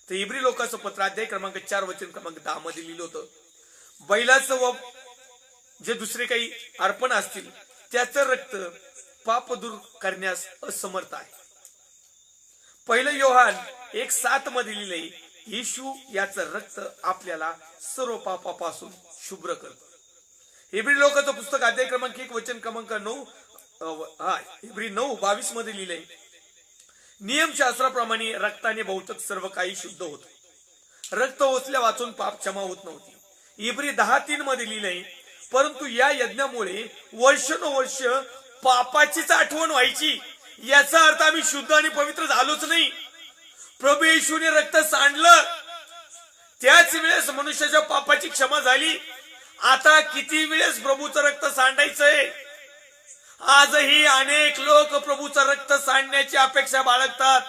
तर इब्री लोकांचं पत्र अध्याय क्रमांक 4 वचन क्रमांक 10 मध्ये लिहिलं होतं, बैलाचं व जे दुसरे काही अर्पण असतील त्याचं रक्त पाप दूर करण्यास असमर्थ आहे. पहिलं योहान 1:7 मध्ये लिहिलंय, येशू याचं रक्त आपल्याला सर्व पापापासून शुभ्र करतं. इब्री लोकांचं पुस्तक अध्याय क्रमांक 1 वचन क्रमांक 9 इब्री 9:22 मध्ये लिहिलंय, नियमशास्त्राप्रमाणे रक्ताने बहुतेक सर्व काही शुद्ध होत, रक्त ओतल्या वाचून पाप क्षमा होत नव्हती. इब्री 10:3 मध्ये लिहिलंय, परंतु या यज्ञामुळे वर्षानुवर्ष पापाचीच आठवण व्हायची. याचा अर्थ आम्ही शुद्ध आणि पवित्र झालोच नाही. प्रभू येशूने रक्त सांडलं, त्याच वेळेस मनुष्याच्या पापाची क्षमा झाली. आता किती वेळेस प्रभूचं रक्त सांडायचंय? आजही अनेक लोक प्रभूचं रक्त सांडण्याची अपेक्षा बाळगतात.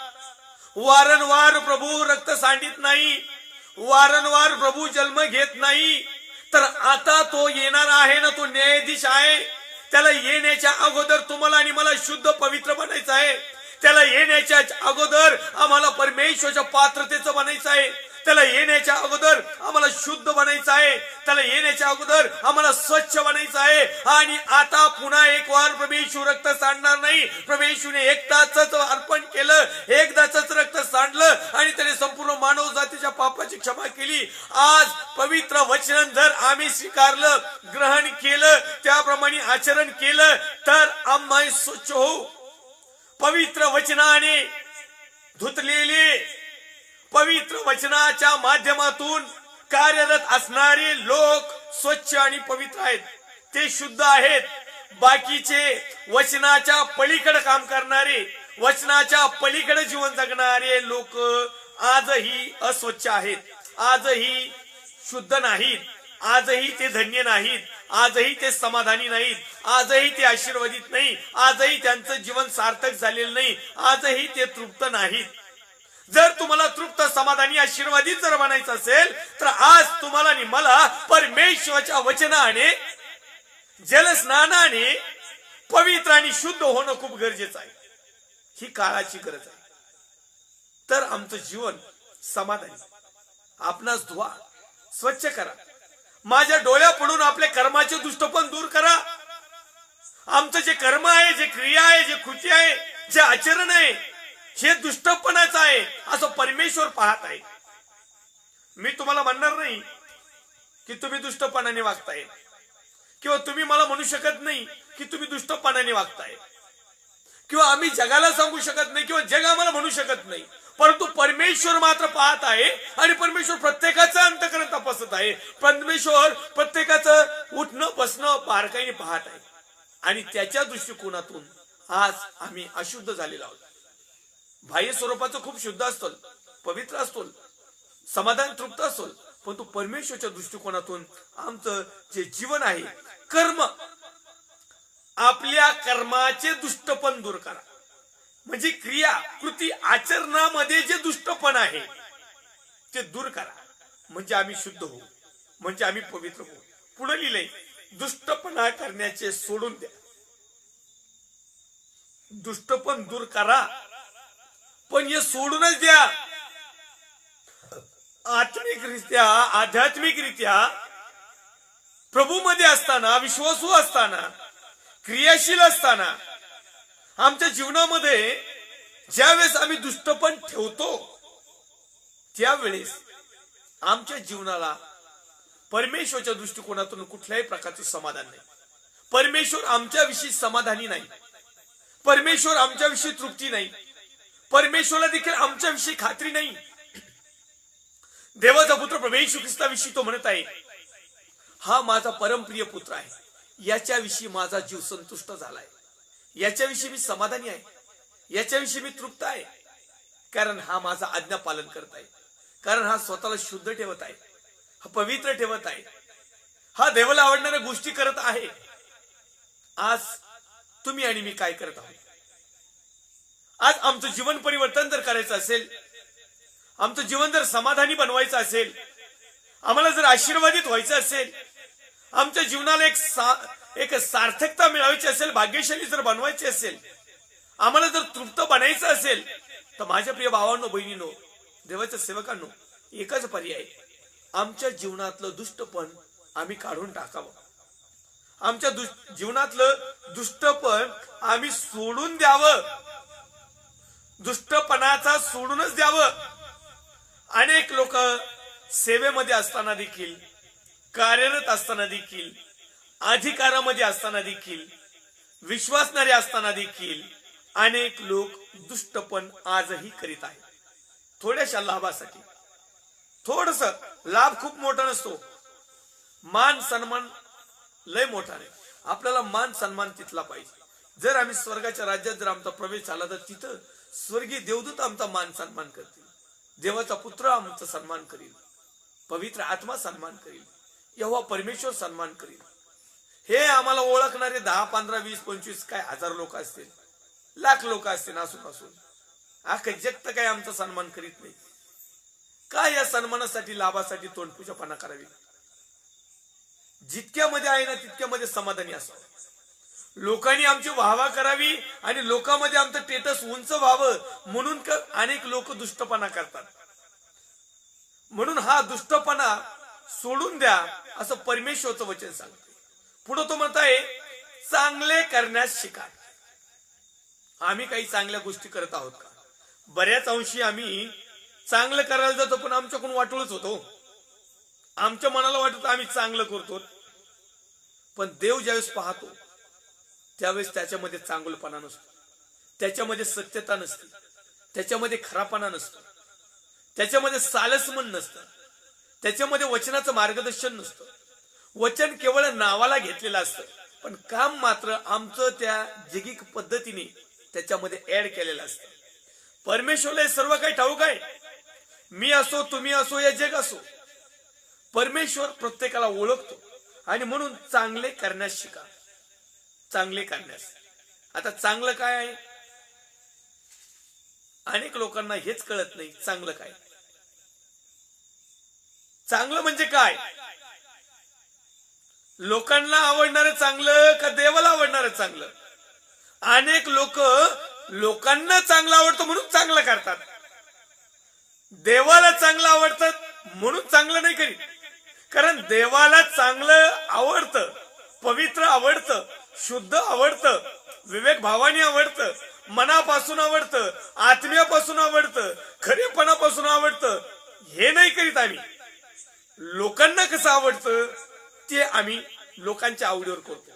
वारंवार प्रभू रक्त सांडित नाही, वारंवार प्रभू जन्म घेत नाही. तर आता तो येणार आहे ना, तो न्यायाधीश आहे. त्याला येण्याच्या अगोदर तुम्हाला आणि मला शुद्ध पवित्र बनायचं आहे. त्याला येण्याच्या अगोदर आम्हाला परमेश्वराच्या पात्रतेचं बनायचं आहे. त्याला येण्याच्या अगोदर आम्हाला शुद्ध बनायचं आहे. त्याला येण्याच्या अगोदर आम्हाला स्वच्छ बनायचं आहे. आणि आता पुन्हा एक वार प्रभू रक्त सांडणार नाही. प्रभू एकदाच अर्पण केलं, एकदाच रक्त सांडलं आणि त्याने संपूर्ण मानव जातीच्या पापाची क्षमा केली. आज पवित्र वचन जर आम्ही स्वीकारलं, ग्रहण केलं, त्याप्रमाणे आचरण केलं तर आम्ही स्वच्छ होऊ. पवित्र वचनाने धुतलेले, पवित्र वचनाच्या माध्यमातून कार्यरत असणारे लोक स्वच्छ आणि पवित्र आहेत, ते शुद्ध आहेत. बाकीचे वचनाच्या पलीकडे काम करणारे, वचनाच्या पलीकडे जीवन जगणारे लोक आजही अस्वच्छ आहेत, आजही शुद्ध नाहीत, आजही ते धन्य नाहीत, आजही ते समाधानी नाहीत, आजही ते आशीर्वादित नाही, आजही त्यांचं जीवन सार्थक झालेलं नाही, आजही ते तृप्त नाहीत. जर तुम्हाला तृप्त, समाधानी, आशीर्वादित जर बनायचं असेल तर आज तुम्हाला आणि मला परमेश्वराच्या वचनाने, जलस्नानाने पवित्र आणि शुद्ध होणं खूप गरजेचं आहे. ही काळाची गरज आहे. तर आमचं जीवन समाधानी. आपणास धुवा, स्वच्छ करा. माझ्या डोळ्यापुढून आपले कर्माचे दुष्टपण दूर करा. आमचं जे कर्म आहे, जे क्रिया आहे, जे कृती आहे, जे आचरण आहे, हे दुष्टपणाचं आहे असं परमेश्वर पाहत आहे. मी तुम्हाला म्हणणार नाही की तुम्ही दुष्टपणाने वागताय, किंवा तुम्ही मला म्हणू शकत नाही की तुम्ही दुष्टपणाने वागताय, किंवा आम्ही जगाला सांगू शकत नाही, किंवा जग आम्हाला म्हणू शकत नाही. परंतु परमेश्वर मात्र पाहत आहे आणि परमेश्वर प्रत्येकाचं अंतःकरण तपासत आहे. परमेश्वर प्रत्येकाचं उठणं बसणं बारकाईने पाहत आहे. आणि त्याच्या दृष्टिकोनातून आज आम्ही अशुद्ध झालेलो आहोत. बाह्य स्वरूपाचं खूप शुद्ध असतो, पवित्र असतो, समाधान तृप्त असतो, परंतु परमेश्वरच्या दृष्टिकोनातून आमचं जे जीवन आहे, कर्म, आपल्या कर्माचे दुष्टपण दूर करा. म्हणजे क्रिया, कृती, आचरणामध्ये जे दुष्टपण आहे ते दूर करा. म्हणजे आम्ही शुद्ध होऊ, म्हणजे आम्ही पवित्र होऊ. पुढे लिहिलंय, दुष्टपणा करण्याचे सोडून द्या. दुष्टपण दूर करा, पण हे सोडूनच द्या. आत्मिकरित्या, आध्यात्मिकरित्या प्रभूमध्ये असताना, विश्वासू असताना, क्रियाशील असताना, आमच्या जीवनामध्ये ज्यावेळेस आम्ही दुष्टपण ठेवतो त्यावेळेस आमच्या जीवनाला परमेश्वरच्या दृष्टिकोनातून कुठल्याही प्रकारचं समाधान नाही. परमेश्वर आमच्याविषयी समाधानी नाही, परमेश्वर आमच्याविषयी तृप्ती नाही, परमेश्वरला देखील आमच्याविषयी खात्री नाही. देवाचा पुत्र प्रभू येशू ख्रिस्ताविषयी तो म्हणत आहे, हा माझा परमप्रिय पुत्र आहे, याच्याविषयी माझा जीव संतुष्ट झालाय, याच्याविषयी मी समाधानी आहे, याच्याविषयी मी तृप्त आहे. कारण हा माझा आज्ञा पालन करत आहे, कारण हा स्वतःला शुद्ध ठेवत आहे, हा पवित्र ठेवत आहे, हा देवाला आवडणाऱ्या गोष्टी करत आहे. आज तुम्ही आणि मी काय करत आहोत? आज आमचं जीवन परिवर्तन जर करायचं असेल, आमचं जीवन जर समाधानी बनवायचं असेल, आम्हाला जर आशीर्वादित व्हायचं असेल, आमच्या जीवनाला एक सार्थकता मिळवायची असेल, भाग्यशाली जर बनवायची असेल, आम्हाला जर तृप्त बनायचं असेल, तर माझ्या प्रिय भावांनो, बहिणींनो, देवाच्या सेवकांनो, एकच पर्याय, आमच्या जीवनातलं दुष्टपण आम्ही काढून टाकावं. आमच्या जीवनातलं दुष्टपण आम्ही सोडून द्यावं. दुष्टपणाचा सोडूनच द्यावं. अनेक लोक सेवेमध्ये असताना देखील, कार्यरत असताना देखील, अधिकारामध्ये असताना देखील, विश्वासणारे असताना देखील अनेक लोक दुष्टपण आजही करीत आहेत. थोड्याशा लाभासाठी. थोडस लाभ खूप मोठा नसतो, मान सन्मान लय मोठा नाही. आपल्याला मान सन्मान तिथला पाहिजे. जर आम्ही स्वर्गाच्या राज्यात जर आमचा प्रवेश झाला तर तिथं स्वर्गीय देवदूत आमचा मान सन्मान करतील, देवाचा पुत्र आमचा सन्मान करील, पवित्र आत्मा सन्मान करील, यहोवा परमेश्वर सन्मान करील. हे आम्हाला ओळखणारे 10, 15, 20, 25 काय हजार लोक असतील, लाख लोक असतील, असून अख्खं जग तर काय आमचा सन्मान करीत नाही. काय या सन्मानासाठी, लाभासाठी तोंडपूजापणा करावी? जितक्यामध्ये आहे ना तितक्यामध्ये समाधानी असावं. लोकांनी आमची वाहवा करावी आणि लोकांमध्ये आमचं स्टेटस उंच व्हावं म्हणून अनेक लोक दुष्टपणा करतात. म्हणून हा दुष्टपणा सोडून द्या असं परमेश्वरचं वचन सांगते. पुढे तो म्हणताय, चांगले करण्यास शिका. आम्ही काही चांगल्या गोष्टी करत आहोत का? बऱ्याच अंशी आम्ही चांगलं करायला जातो, पण आमच्याकडून वाटोळच होतो. आमच्या मनाला वाटतं आम्ही चांगलं करतो, पण देव ज्यावेळेस पाहतो त्यावेळेस त्याच्यामध्ये चांगलपणा नसतो, त्याच्यामध्ये सत्यता नसते, त्याच्यामध्ये खरापणा नसतो, त्याच्यामध्ये सालसमन नसतं, त्याच्यामध्ये वचनाचं मार्गदर्शन नसतं. वचन केवळ नावाला घेतलेलं असतं, पण काम मात्र आमचं त्या जगिक पद्धतीने त्याच्यामध्ये ऍड केलेलं असतं. परमेश्वरला सर्व काही ठाऊक आहे. मी असो, तुम्ही असो, या जग असो, परमेश्वर प्रत्येकाला ओळखतो. आणि म्हणून चांगले करण्यास शिका. चांगले करण्यास. आता चांगलं काय आहे? अनेक लोकांना हेच कळत नाही चांगलं काय. चांगलं म्हणजे काय? लोकांना आवडणारं चांगलं का देवाला आवडणारं चांगलं? अनेक लोक लोकांना चांगलं आवडतं म्हणून चांगलं करतात, देवाला चांगलं आवडतं म्हणून चांगलं नाही करीत. कारण देवाला चांगलं आवडतं, पवित्र आवडतं, शुद्ध आवडतं, विवेक भावाने आवडतं, मनापासून आवडतं, आत्म्यापासून आवडतं, खरेपणापासून आवडतं. हे नाही करीत आम्ही. लोकांना कसं आवडतं ते आम्ही लोकांच्या आवडीवर करतो.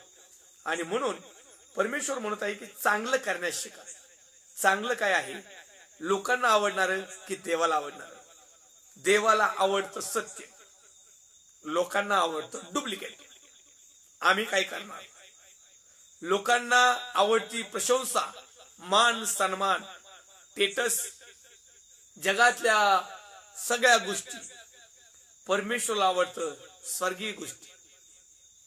आणि म्हणून परमेश्वर म्हणत आहे की चांगलं करण्यास शिका. चांगलं काय आहे? लोकांना आवडणारं की देवाला आवडणारं? देवाला आवडतं सत्य, लोकांना आवडतं डुप्लिकेट. आम्ही काय करणार? लोकांना आवडती प्रशंसा, मान सन्मान, स्टेटस, जगातल्या सगळ्या गोष्टी. परमेश्वरला आवडतं स्वर्गीय गोष्टी.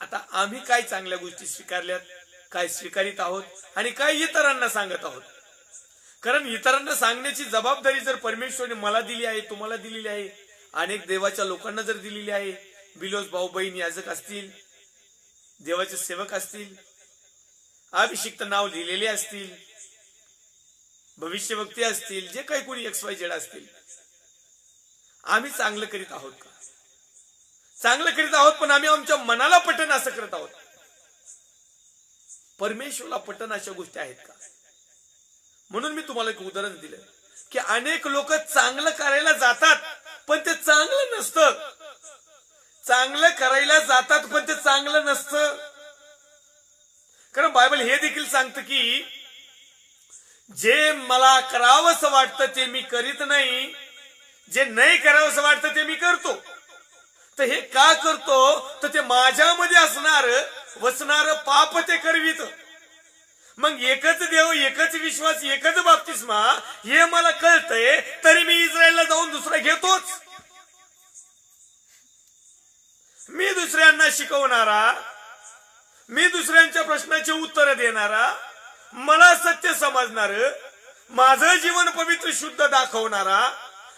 आता आम्ही काय चांगल्या गोष्टी स्वीकारल्यात, काय स्वीकारित आहोत आणि काय इतरांना सांगत आहोत? कारण इतरांना सांगण्याची जबाबदारी जर परमेश्वरने मला दिली आहे, तुम्हाला दिलेली आहे, अनेक देवाच्या लोकांना जर दिलेली आहे, बिलोस भाऊ बहीण याजक असतील, देवाचे सेवक असतील, अभिषिक्त नाव लिहिलेले असतील, भविष्यवक्ते असतील, जे काही कोणी XYZ असतील, आम्ही चांगलं करीत आहोत का? चांगलं करीत आहोत, पण आम्ही आमच्या मनाला पटन असं करत आहोत. परमेश्वरला पटन अशा गोष्टी आहेत का? म्हणून मी तुम्हाला एक उदाहरण दिलं की अनेक लोक चांगलं करायला जातात पण ते चांगलं नसतं. चांगलं करायला जातात पण ते चांगलं नसतं. कारण बायबल हे देखील सांगतं की जे मला करावंसं वाटतं ते मी करीत नाही, जे नाही करावंसं वाटतं ते मी करतो. तर हे का करतो? तर ते माझ्यामध्ये असणार वचणार पाप ते करवित. मग एकच देव, एकच विश्वास, एकच बाप्तिस्मा हे मला कळतंय, तरी मी इस्रायलला जाऊन दुसरा घेतोच. मी दुसऱ्यांना शिकवणारा, मी दुसऱ्यांच्या प्रश्नाची उत्तर देणारा, मला सत्य समजणार, माझं जीवन पवित्र शुद्ध दाखवणारा,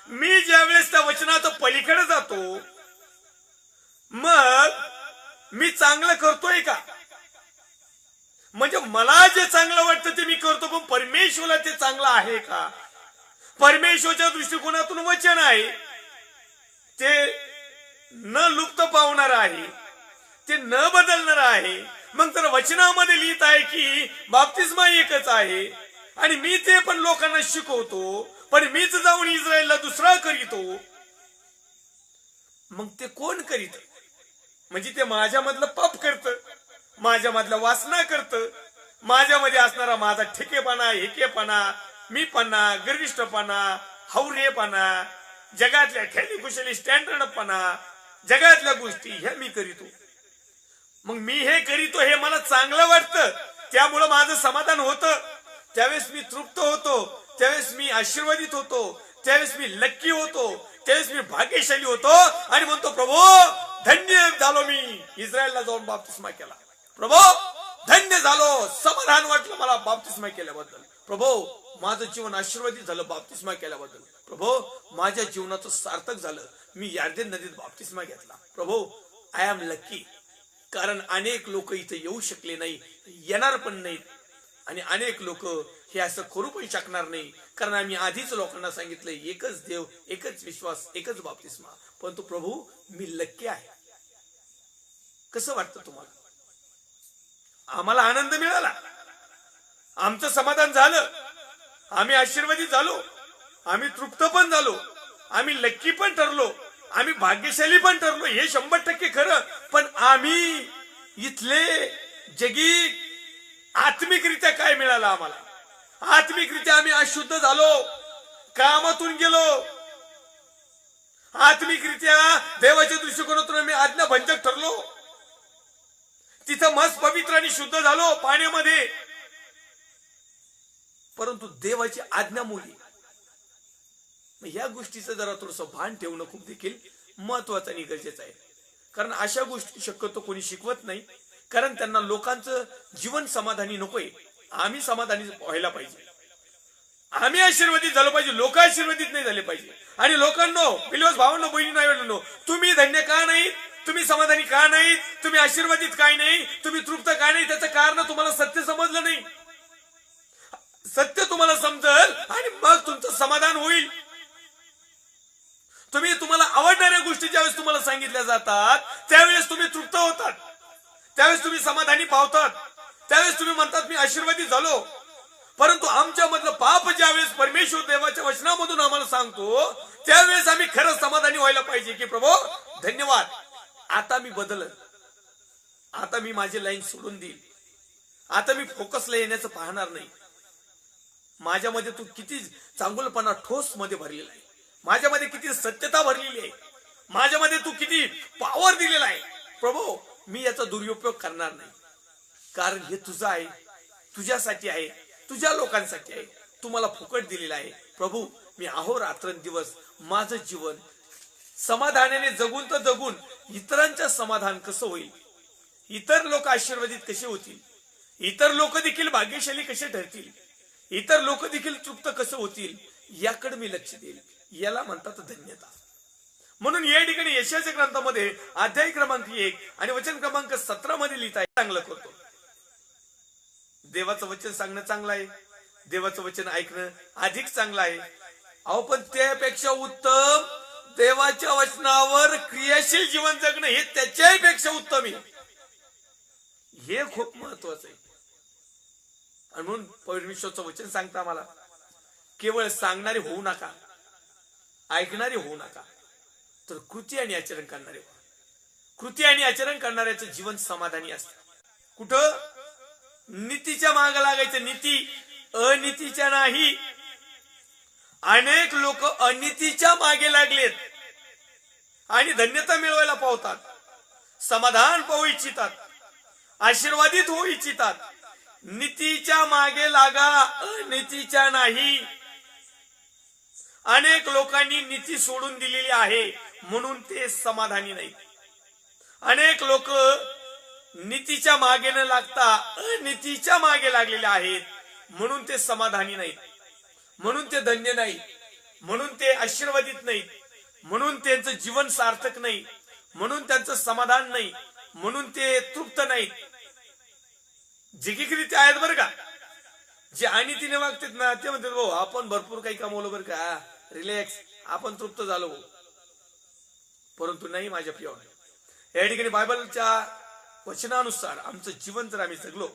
मी ज्यावेळेस त्या वचनात पलीकडे जातो मग मी चांगलं करतोय का? म्हणजे मला जे चांगलं वाटतं ते मी करतो, पण परमेश्वराला ते चांगलं आहे का? परमेश्वराच्या दृष्टिकोनातून वचन आहे ते न लुप्त पावणार आहे, ते न बदलणार आहे. मग तर वचनामध्ये लिहित आहे की बाप्तिस्मा एकच आहे आणि मी ते पण लोकांना शिकवतो, पण मीच जाऊन इस्रायलला दुसरा करीतो. मग ते कोण करीत? म्हणजे ते माझ्यामधलं पाप करतं, माझ्यामधलं वासना करतं, माझ्यामध्ये असणारा माझा ठेकेपणा, हेकेपणा, मीपणा, गर्विष्ठपणा, हौरेपणा, जगातल्या खेळीकुशली स्टँडर्डपणा, जगातल्या गोष्टी ह्या मी करीतो. मग मी हे करीतो हे मला चांगलं वाटतं, त्यामुळं माझं समाधान होतं. त्यावेळेस मी तृप्त होतो, त्यावेळेस मी आशीर्वादित होतो, त्यावेळेस मी लक्की होतो, त्यावेळेस मी भाग्यशाली होतो आणि म्हणतो प्रभू धन्य झालो, मी इस्रायलला जाऊन बाप्तिस्मा केला. प्रभू धन्य झालो, समाधान वाटलं मला बाप्तिस्मा केल्याबद्दल. प्रभू माझं जीवन आशीर्वादित झालं बाप्तिस्मा केल्याबद्दल. प्रभू माझ्या जीवनाचं सार्थक झालं, मी यार्देन नदीत बाप्तिस्मा घेतला. प्रभू आय एम लकी. कारण अनेक लोक इथे येऊ शकले नाही, येणार पण नाहीत, आणि अनेक लोक हे असं करू पण शकणार नाही, कारण आम्ही आधीच लोकांना सांगितलं एकच देव, एकच विश्वास, एकच बाप्तिस्मा. परंतु प्रभू मी लक्की आहे. कसं वाटतं तुम्हाला? आम्हाला आनंद मिळाला, आमचं समाधान झालं, आम्ही आशीर्वादित झालो, आम्ही तृप्त पण झालो, आम्ही लक्की पण ठरलो, आम्ही भाग्यशाली पण ठरलो, हे 100% खरं. पण आम्ही इथले जगी आत्मिकरित्या काय मिळालं आम्हाला? आत्मिकरित्या आम्ही अशुद्ध झालो, कामातून गेलो, आत्मिकरित्या देवाच्या दृष्टिकोनातून आम्ही आज्ञाभंजक ठरलो, तिथं मस्त पवित्र आणि शुद्ध झालो पाण्यामध्ये, परंतु देवाची आज्ञा मोडली. या गोष्टीचं जरा थोडंसं भान ठेवणं खूप देखील महत्वाचं आणि गरजेचं आहे. कारण अशा गोष्टी शक्यतो कोणी शिकवत नाही, कारण त्यांना लोकांचं जीवन समाधानी नकोय. आम्ही समाधानी व्हायला पाहिजे, आम्ही आशीर्वादित झालो पाहिजे, लोक आशीर्वादित नाही झाले पाहिजे. आणि लोकांनो, पिलवास भावांनो, बहिणी नाही, तुम्ही धन्य का नाहीत? तुम्ही समाधानी का नाहीत? तुम्ही आशीर्वादित काय नाही? तुम्ही तृप्त का नाही? त्याचं कारण तुम्हाला सत्य समजलं नाही. सत्य तुम्हाला समजल आणि मग तुमचं समाधान होईल. तुम्हाला आवडणाऱ्या गोष्टी ज्यावेळेस तुम्हाला सांगितल्या जातात त्यावेळेस तुम्ही तृप्त होतात, त्यावेळेस तुम्ही समाधानी पावतात, त्यावेळेस तुम्ही म्हणतात मी आशीर्वादित झालो. परंतु आमच्या मधलं पाप ज्यावेळेस परमेश्वर देवाच्या वचनामधून आम्हाला सांगतो त्यावेळेस आम्ही खरं समाधानी व्हायला पाहिजे की प्रभू धन्यवाद, आता मी बदलल, आता मी माझी लाईन सोडून देईल, आता मी फोकसला येण्याचं पाहणार नाही. माझ्यामध्ये तू किती चांगुलपणा ठोस मध्ये भरलेला आहे, माझ्यामध्ये किती सत्यता भरलेली आहे, माझ्यामध्ये तू किती पॉवर दिलेला आहे. प्रभू मी याचा दुरुपयोग करणार नाही, कारण हे तुझं आहे, तुझ्यासाठी आहे, तुझ्या लोकांसाठी आहे, तू मला फुकट दिलेला आहे. प्रभू मी अहोरात्रंदिवस माझं जीवन समाधानाने जगून तर जगून इतरांचं समाधान कसं होईल, इतर लोक आशीर्वादित कसे होतील, इतर लोक देखील भाग्यशाली कसे ठरतील, इतर लोक देखील तृप्त कसं होतील, याकडे मी लक्ष देईल. याला म्हणतात धन्यता. म्हणून या ठिकाणी यशाच्या ग्रंथामध्ये अध्याय क्रमांक 1 आणि वचन क्रमांक 17 मध्ये लिहिता आहे, चांगलं करतो. देवाचं वचन सांगणं चांगलं आहे, देवाचं वचन ऐकणं अधिक चांगलं आहे. अहो पण त्यापेक्षा उत्तम देवाच्या वचनावर क्रियाशील जीवन जगणं हे त्याच्यापेक्षा उत्तम आहे. हे खूप महत्वाचं आहे. आणि म्हणून परमेश्वरचं वचन सांगता मला केवळ सांगणारे होऊ नका, ऐकणारे होऊ नका, तर कृती आणि आचरण करणारे व्हा. कृती आणि आचरण करणाऱ्याचं जीवन समाधानी असतं. कुठं नीतीच्या माग लागायचं, नीती अनीतीच्या नाही. अनेक लोक अनीतीच्या मागे लागलेत आणि धन्यता मिळवायला पावतात, समाधान पाहू इच्छितात, आशीर्वादित होऊ इच्छितात. नीतीच्या मागे लागा, अनीतीच्या नाही. अनेक लोकांनी नीती सोडून दिलेली आहे म्हणून ते समाधानी नाही. अनेक लोक नीतीच्या मागे न लागता अनीतीच्या मागे लागलेले आहेत म्हणून ते समाधानी नाहीत, म्हणून ते धन्य नाही, म्हणून ते आशीर्वादित नाहीत, म्हणून त्यांचं जीवन सार्थक नाही. म्हणून त्यांचं समाधान नाही, म्हणून ते तृप्त नाहीत. जिकीकरी आहेत बरं का, जे आणि तिने वागतात ना ते म्हणतात भाऊ आपण भरपूर काही कमवलं बरं का, रिलॅक्स, आपण तृप्त झालो. परंतु नाही माझ्या प्रिय, या ठिकाणी बायबलच्या वचनानुसार आमचं जीवन जर आम्ही जगलो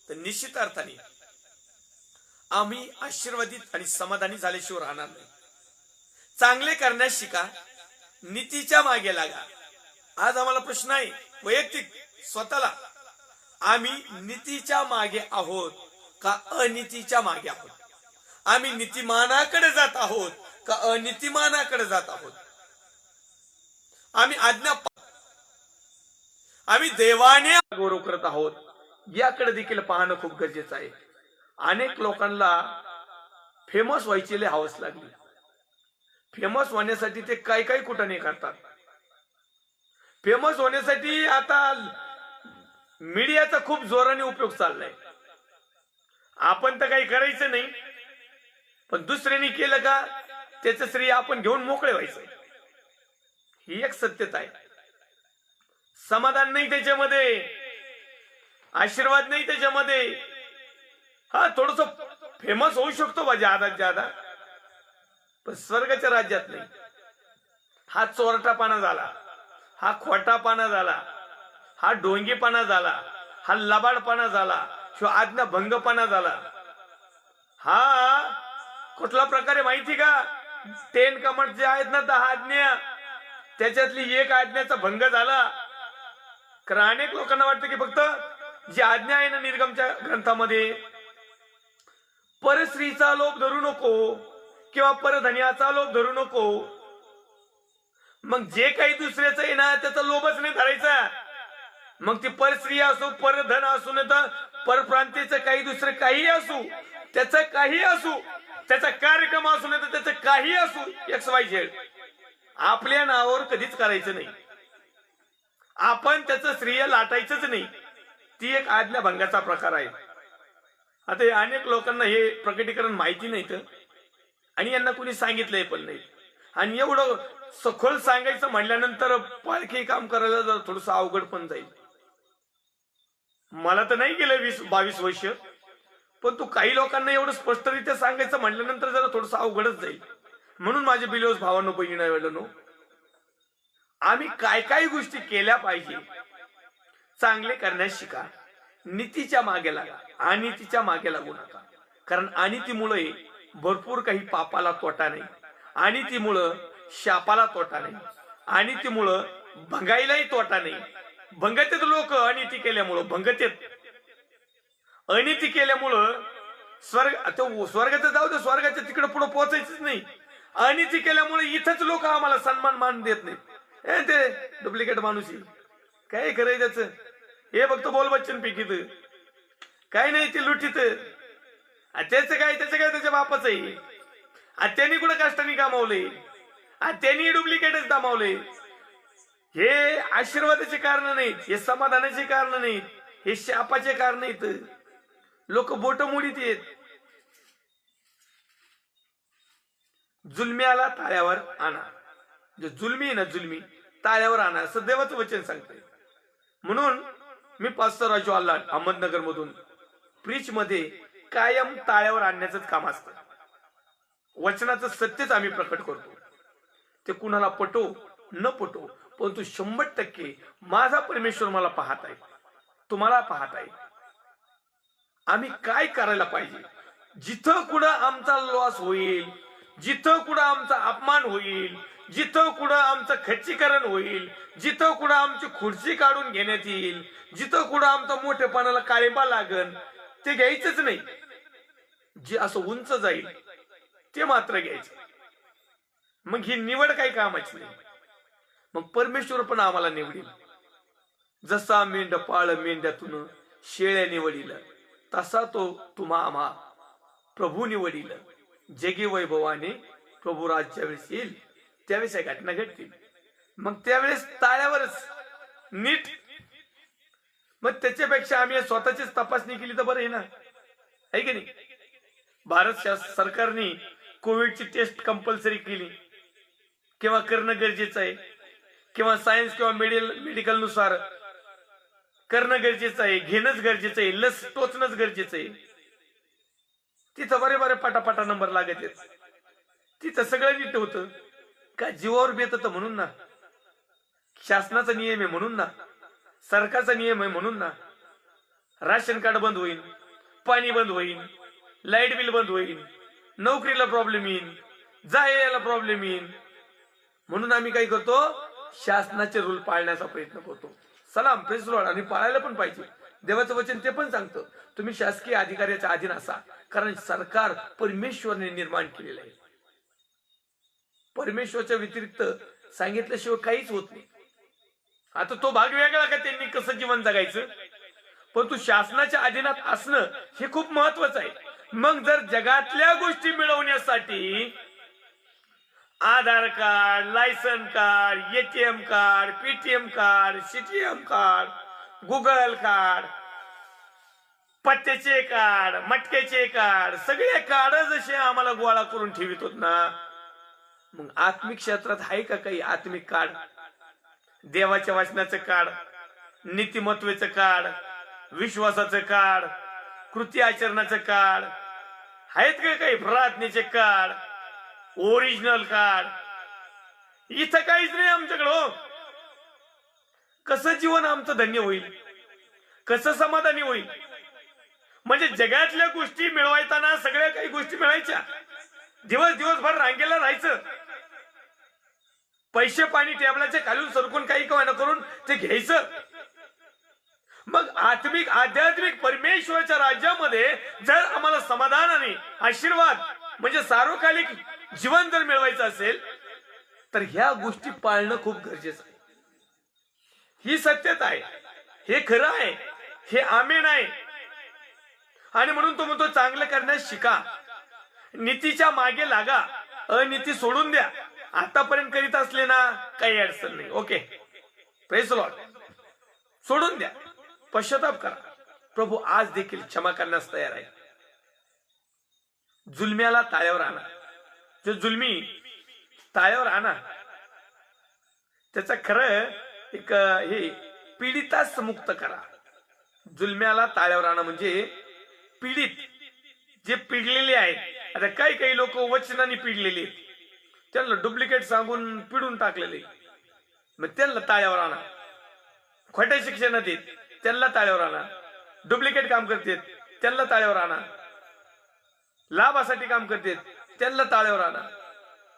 तर निश्चित अर्थाने आम्ही आशीर्वादित आणि समाधानी झाल्याशिवाय राहणार नाही. चांगले करण्यास शिका, नीतीच्या मागे लागा. आज आम्हाला प्रश्न आहे वैयक्तिक स्वतःला, आम्ही नीतीच्या मागे आहोत का अनितीच्या मागे आहोत? आम्ही नीतिमानाकडे जात आहोत का अनितिमानाकडे जात आहोत? आम्ही देवाने गौरव करत आहोत याकडे देखील पाहणं खूप गरजेचं आहे. अनेक लोकांना फेमस व्हायची लय हवस लागली. फेमस होण्यासाठी ते काय काय कुठं करतात. फेमस होण्यासाठी आता मीडियाचा खूप जोराने उपयोग चाललाय. आपण तर काही करायचं नाही, पण दुसऱ्याने केलं का त्याचं श्रेय आपण घेऊन मोकळे व्हायचं. ही एक सत्यता आहे. समाधान नाही त्याच्यामध्ये, आशीर्वाद नाही त्याच्यामध्ये. हा थोडस फेमस होऊ शकतो बा ज्यादा ज्यादा, पण स्वर्गाच्या राज्यात नाही. हा चोरटापणा झाला, हा खोटापणा झाला, हा ढोंगीपणा झाला, हा लबाडपणा झाला, शिव आज्ञा भंगपणा झाला. हा कुठला प्रकारे माहिती का, 10 कमांड जे आहेत ना 10 आज्ञा, त्याच्यातली एक आज्ञाचा भंग झाला. कारण अनेक लोकांना वाटतं की फक्त जी आज्ञा आहे ना निर्गमच्या ग्रंथामध्ये, परस्त्रीचा लोभ धरू नको किंवा परधन्याचा लोभ धरू नको, मग जे काही दुसऱ्याचं आहे ना त्याचा लोभच नाही धरायचा. मग ती परस्त्री असो, परधन असो, नाही तर परप्रांतीचं काही दुसरं काही असू, त्याचं काही असू, त्याचा कार्यक्रम असू, नाही तर त्याचं काही असू, XYZ, आपल्या नावावर कधीच करायचं नाही. आपण त्याचं श्रेय लाटायचंच नाही. ती एक आज्ञाभंगाचा प्रकार आहे. आता अनेक लोकांना हे प्रकटीकरण माहिती नाही तर, आणि यांना कुणी सांगितलंय पण नाही. आणि एवढं सखोल सांगायचं म्हणल्यानंतर पालखी काम करायला जर थोडस अवघड पण जाईल. मला तर नाही गेलं 20-22 वर्ष, पण तू काही लोकांना एवढं स्पष्टरित्या सांगायचं म्हटल्यानंतर जरा थोडस अवघडच जाईल. म्हणून माझे बिलोस भावांनो बहिणींनो, आम्ही काय काय गोष्टी केल्या पाहिजे. चांगले करण्यास शिका, नीतीच्या मागे लागा, अनितीच्या मागे लागू नका. कारण अनितीमुळे भरपूर काही पापाला तोटा नाही, अनितीमुळं शापाला तोटा नाही, अनितीमुळं भंगाईलाही तोटा नाही. भंगतेत लोक अनिती केल्यामुळं भंगतेत, अनिती केल्यामुळं स्वर्गाचं जाऊ दे, स्वर्गाच्या तिकडे पुढे पोहोचायचंच नाही. अनिती केल्यामुळे इथंच लोक आम्हाला सन्मान मान देत नाहीत. ते डुप्लिकेट माणूस काय करायचं त्याचं, हे बघतो बोल बच्चन पिकीत काय नाही, ते लुटीत. त्याचं काय त्याच्या बापाचं आहे. त्यांनी कुठं कष्टाने कामावले, त्यांनी डुप्लिकेटच कामावले. हे आशीर्वादाचे कारण नाहीत, हे समाधानाचे कारण नाहीत, हे शापाचे कारण नाहीत. लोक बोट मोडीत येत. जुलम्याला ताळ्यावर आणा. जे जुलमी आहे ना, जुलमी ताळ्यावर आणा, असं देवाचं वचन सांगते. म्हणून मी पास्टर राजू आल्हाड अहमदनगर मधून प्रीच मध्ये कायम ताळ्यावर आणण्याचं काम असतं. वचनाचं सत्यच आम्ही प्रकट करतो. ते कुणाला पटो न पटो, परंतु 100% माझा परमेश्वर मला पाहत आहे, तुम्हाला पाहत आहे. आम्ही काय करायला पाहिजे. जिथं कुठं आमचा लॉस होईल, जिथं कुठं आमचा अपमान होईल, जिथं कुठं आमचं खच्चीकरण होईल, जिथं कुठं आमची खुर्ची काढून घेण्यात येईल, जिथं कुठं आमचा मोठेपणाला काळिंबा लागन, ते घ्यायचंच नाही. जे असं उंच जाईल ते मात्र घ्यायचं. मग ही निवड काही कामाची नाही. मग परमेश्वर पण आम्हाला निवडील. जसा मेंढ पाळ मेंढ्यातून शेळ्या निवडील, तसा तो तुम्हा आम्हा प्रभू निवडील. जगी वैभवाने प्रभू राज्यावेळेस येईल, त्यावेळेस या घटना घडतील. मग त्यावेळेस ताळ्यावरच नीट. मग त्याच्यापेक्षा आम्ही स्वतःचीच तपासणी केली तर बरं आहे ना, आहे की नाही. भारत सरकारने कोविडची टेस्ट कंपल्सरी केली, केव्हा करणं गरजेचं आहे. किंवा सायन्स किंवा मेडिकल नुसार करणं गरजेचं आहे, घेणंच गरजेचं आहे, लस टोचणंच गरजेचं आहे. तिथं बरे पटापटा नंबर लागत आहेत, तिथं सगळं नीट होतं. का जीवावर बेत म्हणून ना, शासनाचा नियम आहे म्हणून ना, सरकारचा नियम आहे म्हणून ना. राशन कार्ड बंद होईल, पाणी बंद होईल, लाईट बिल बंद होईल, नोकरीला प्रॉब्लेम येईल, जायला प्रॉब्लेम येईल. म्हणून आम्ही काय करतो, शासनाचे रूल पाळण्याचा प्रयत्न करतो. सलाम, प्रेस लॉर्ड. आणि पाळायला पण पाहिजे. देवाचं वचन ते पण सांगतं, तुम्ही शासकीय अधिकाऱ्याच्या अधीन असा, कारण सरकार परमेश्वरने निर्माण केलेलं आहे. परमेश्वरच्या व्यतिरिक्त सांगितल्याशिवाय काहीच होत नाही. आता तो भाग वेगळा का त्यांनी कसं जीवन जगायचं, परंतु शासनाच्या अधीनात असणं हे खूप महत्वाचं आहे. मग जर जगातल्या गोष्टी मिळवण्यासाठी Aadhaar card, license card, ATM card, PTM card, CTM card, Google card, पत्त्याचे कार्ड, मटक्याचे कार्ड, सगळे कार्ड जसे आम्हाला गोळा करून ठेवित होत ना, मग आत्मिक क्षेत्रात आहे का काही आत्मिक कार्ड? देवाच्या वाचनाचं कार्ड, नीतिमत्वेचं कार्ड, विश्वासाचं कार्ड, कृती आचरणाचं कार्ड आहेत का काही? प्रार्थनेचे कार्ड, ओरिजिनल कार्ड, इथं काहीच नाही आमच्याकडं. कसं जीवन आमचं धन्य होईल, कसं समाधानी होईल? म्हणजे जगातल्या गोष्टी मिळवायताना सगळ्या काही गोष्टी मिळायच्या, दिवसभर रांगेला राहायचं, पैसे पाणी टेबलाचे खालून सरकून काही कमाई करून ते घ्यायचं. मग आध्यात्मिक परमेश्वराच्या राज्यामध्ये जर आम्हाला समाधान आणि आशीर्वाद म्हणजे सार्वकालिक जीवन जर मिळवायचं असेल तर ह्या गोष्टी पाळणं खूप गरजेचं आहे. ही सत्यता आहे, हे खरं आहे, हे आमेन आहे. आणि म्हणून तो म्हणतो चांगलं करण्यास शिका, नीतीच्या मागे लागा, अनीती सोडून द्या. आतापर्यंत करीत असले ना काही अडचण नाही. Okay, praise the Lord. सोडून द्या, पश्चाताप करा. प्रभू आज देखील क्षमा करण्यास तयार आहे. जुलम्याला ताळ्यावर आणा. जो जुलमी ताळ्यावर आणा, त्याचा खरं एक हे पीडितास मुक्त करा. जुलम्याला ताळ्यावर आणा म्हणजे पीडित जे पिडलेले आहेत. आता काही लोक वचनाने पिडलेले आहेत, त्यांना डुप्लिकेट सांगून पिडून टाकलेले, मग त्यांना ताळ्यावर आणा. खोट्या शिक्षणात देत त्यांना ताळ्यावर आणा. डुप्लिकेट काम करतात त्यांना ताळ्यावर आणा. लाभासाठी काम करतात त्यांना ताळ्यावर आणा.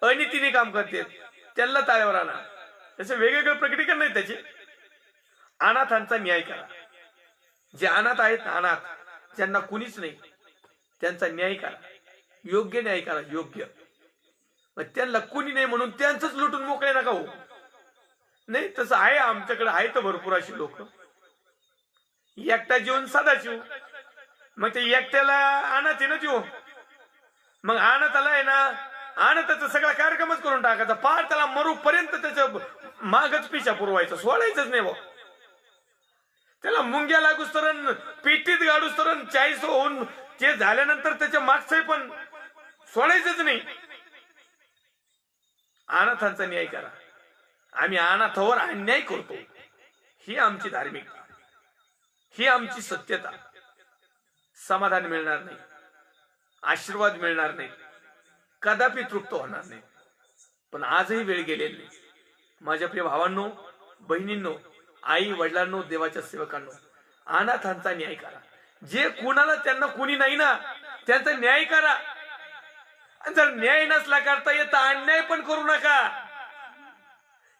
अनितीने काम करतात त्यांना ताळ्यावर आणा. त्याचे वेगवेगळे प्रकटीकरण आहेत त्याचे. अनाथांचा न्याय करा. जे अनाथ आहेत, अनाथ ज्यांना कुणीच नाही, त्यांचा न्याय करा. योग्य न्याय करा, योग्य. मग त्यांना कुणी नाही म्हणून त्यांचंच लुटून मोकळे नका हो. नाही, तसं आहे आमच्याकडे, आहे तर भरपूर अशी लोक. एकटा जीवन साधा जीव, मग ते एकट्याला अनाथ आहे ना जीव. मग अनाथाला आहे ना, अनाथाचा सगळा कार्यक्रमच करून टाकायचा, पार त्याला मरूपर्यंत त्याच्या मागच पिछा पुरवायचा, सोडायचंच नाही. त्याला मुंग्या लागूस तर, पेटीत गाडूस तर, 40 होऊन ते झाल्यानंतर त्याच्या मागचं पण सोडायचंच नाही. अनाथांचा न्याय करा. आम्ही अनाथावर अन्याय करतो, ही आमची धार्मिकता, ही आमची सत्यता. समाधान मिळणार नाही, आशीर्वाद मिळणार नाही, कदापि तृप्त होणार नाही. पण आजही वेळ गेलेली नाही. माझ्या प्रिय भावांनो, बहिणींनो, आई वडिलांनो, देवाच्या सेवकांनो, अनाथांचा न्याय करा. जे कुणाला त्यांना कुणी नाही ना, त्यांचा न्याय करा. जर न्याय नसला करता येत, अन्याय पण करू नका.